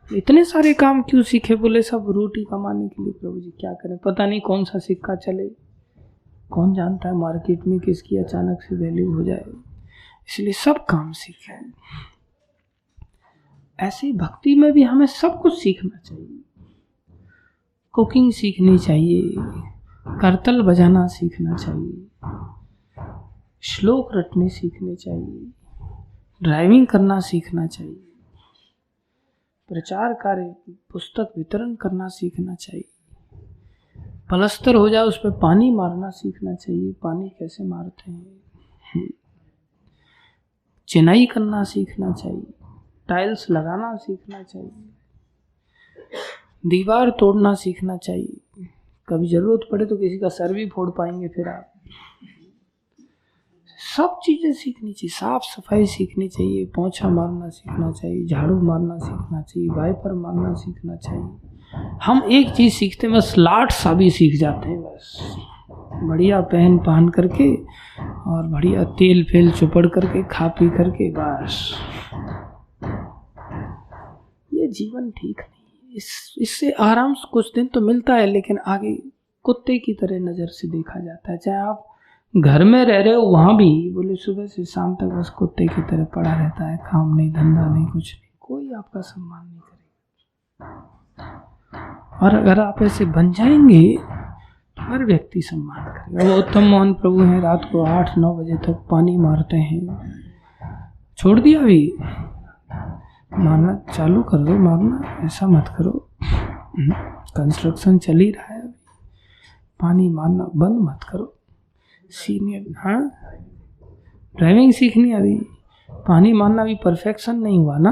इतने सारे काम क्यों सीखे? बोले सब रोटी कमाने के लिए। प्रभु जी क्या करें, पता नहीं कौन सा सिक्का चले, कौन जानता है मार्केट में किसकी अचानक से वैल्यू हो जाए, इसलिए सब काम सीखे। ऐसे ही भक्ति में भी हमें सब कुछ सीखना चाहिए। कुकिंग सीखनी चाहिए, करतल बजाना सीखना चाहिए, श्लोक रटने सीखने चाहिए, ड्राइविंग करना सीखना चाहिए, प्रचार कार्य पुस्तक वितरण करना सीखना चाहिए, प्लस्तर हो जाए उस पर पानी मारना सीखना चाहिए, पानी कैसे मारते हैं, चिनाई करना सीखना चाहिए, टाइल्स लगाना सीखना चाहिए, दीवार तोड़ना सीखना चाहिए। कभी जरूरत पड़े तो किसी का सर भी फोड़ पाएंगे फिर आप। सब चीजें सीखनी चाहिए, साफ सफाई सीखनी चाहिए, पोंछा मारना सीखना चाहिए, झाड़ू मारना सीखना चाहिए, वाइपर मारना सीखना चाहिए। हम एक चीज सीखते हैं बस, लाट सा भी सीख जाते हैं बस, बढ़िया पहन करके और बढ़िया तेल फेल चुपड़ करके खा पी करके बस। ये जीवन ठीक नहीं। इससे आराम से कुछ दिन तो मिलता है, लेकिन आगे कुत्ते की तरह नजर से देखा जाता है। चाहे आप घर में रह रहे हो वहां भी, बोले सुबह से शाम तक बस कुत्ते की तरह पड़ा रहता है, काम नहीं धंधा नहीं कुछ नहीं, कोई आपका सम्मान नहीं करेगा। और अगर आप ऐसे बन जाएंगे तो हर व्यक्ति सम्मान करेगा। वो उत्तम मोहन प्रभु हैं, रात को 8-9 बजे तक पानी मारते हैं। छोड़ दिया अभी, मारना चालू कर दो, मारना ऐसा मत करो, कंस्ट्रक्शन चल ही रहा है, पानी मारना बंद मत करो। सीनियर, हाँ ड्राइविंग सीखनी अभी, पानी मारना अभी परफेक्शन नहीं हुआ ना।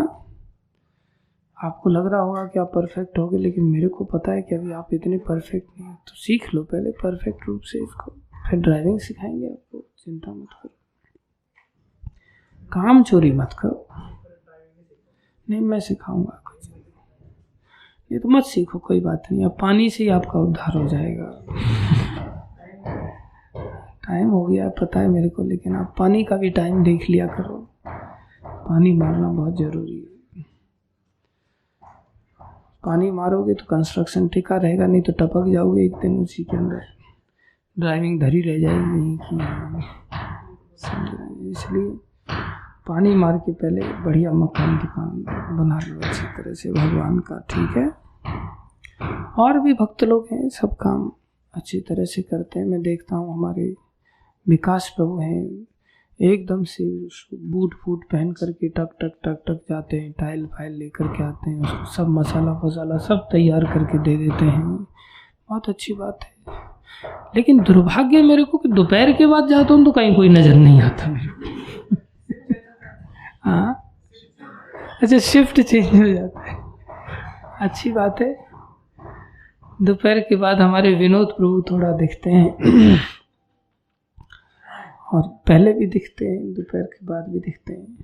आपको लग रहा होगा कि आप परफेक्ट हो गए, लेकिन मेरे को पता है कि अभी आप इतने परफेक्ट नहीं हैं। तो सीख लो पहले परफेक्ट रूप से इसको, फिर ड्राइविंग सिखाएंगे आपको, चिंता मत करो। काम चोरी मत करो। नहीं मैं सिखाऊंगा कुछ, ये तो मत सीखो, कोई बात नहीं, अब पानी से ही आपका उद्धार हो जाएगा। टाइम हो गया पता है मेरे को, लेकिन आप पानी का भी टाइम देख लिया करो, पानी मारना बहुत जरूरी है। पानी मारोगे तो कंस्ट्रक्शन टिका रहेगा, नहीं तो टपक जाओगे एक दिन उसी के अंदर, ड्राइविंग धरी रह जाएगी कि। इसलिए पानी मार के पहले बढ़िया मकान दुकान बना लो अच्छी तरह से भगवान का, ठीक है। और भी भक्त लोग हैं, सब काम अच्छी तरह से करते हैं। मैं देखता हूँ हमारे विकास प्रभु हैं, एकदम से बूट फूट पहन करके टक टक टक टक जाते हैं, टाइल फाइल लेकर के आते हैं, उसको सब मसाला फसाला सब तैयार करके दे देते हैं, बहुत अच्छी बात है। लेकिन दुर्भाग्य मेरे को कि दोपहर के बाद जाता हूँ तो कहीं कोई नजर नहीं आता मेरे को। हाँ, अच्छा, शिफ्ट चेंज हो जाता है, अच्छी बात है। दोपहर के बाद हमारे विनोद प्रभु थोड़ा दिखते हैं, और पहले भी दिखते हैं, दोपहर के बाद भी दिखते हैं।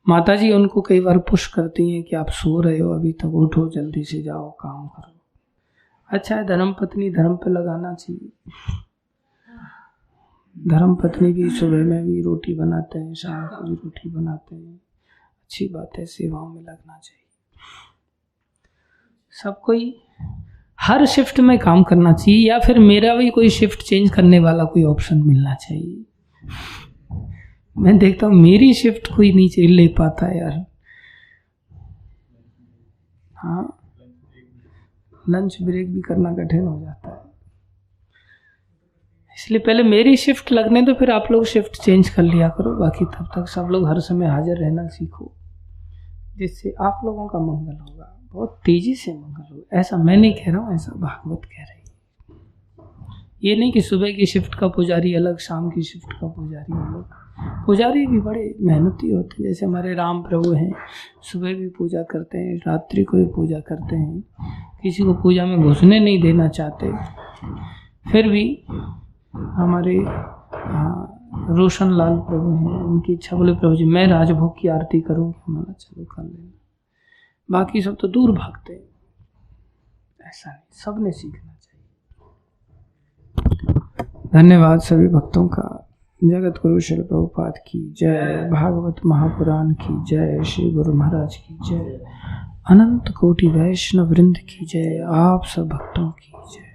माता जी उनको कई बार पुश करती हैं कि आप सो रहे हो अभी तक, उठो जल्दी से जाओ काम करो। अच्छा है, धर्म पत्नी धर्म पे लगाना चाहिए। धर्म पत्नी भी सुबह में भी रोटी बनाते हैं, शाम को भी रोटी बनाते हैं, अच्छी बात है, सेवाओं में लगना चाहिए। सब कोई हर शिफ्ट में काम करना चाहिए, या फिर मेरा भी कोई शिफ्ट चेंज करने वाला कोई ऑप्शन मिलना चाहिए। मैं देखता हूँ मेरी शिफ्ट कोई नहीं ले पाता यार। हाँ, लंच ब्रेक भी करना कठिन हो जाता है, इसलिए पहले मेरी शिफ्ट लगने दो, फिर आप लोग शिफ्ट चेंज कर लिया करो। बाकी तब तक सब लोग हर समय हाजिर रहना सीखो, जिससे आप लोगों का मंगल होगा, बहुत तेजी से मंगल होगा। ऐसा मैं नहीं कह रहा हूँ, ऐसा भागवत कह रही है। ये नहीं कि सुबह की शिफ्ट का पुजारी अलग, शाम की शिफ्ट का पुजारी अलग। पुजारी भी बड़े मेहनती होते हैं, जैसे हमारे राम प्रभु हैं, सुबह भी पूजा करते हैं, रात्रि को भी पूजा करते हैं, किसी को पूजा में घुसने नहीं देना चाहते। फिर भी हमारे रोशन लाल प्रभु हैं, उनकी इच्छा, बोले प्रभु जी मैं राजभोग की आरती करूँ, हमारा चलो कर लेना। बाकी सब तो दूर भागते हैं, ऐसा नहीं, सबने सीखना चाहिए। धन्यवाद सभी भक्तों का। जगत गुरु श्री प्रभुपाद की जय, भागवत महापुराण की जय, श्री गुरु महाराज की जय, अनंत कोटि वैष्णव वृंद की जय, आप सब भक्तों की जय।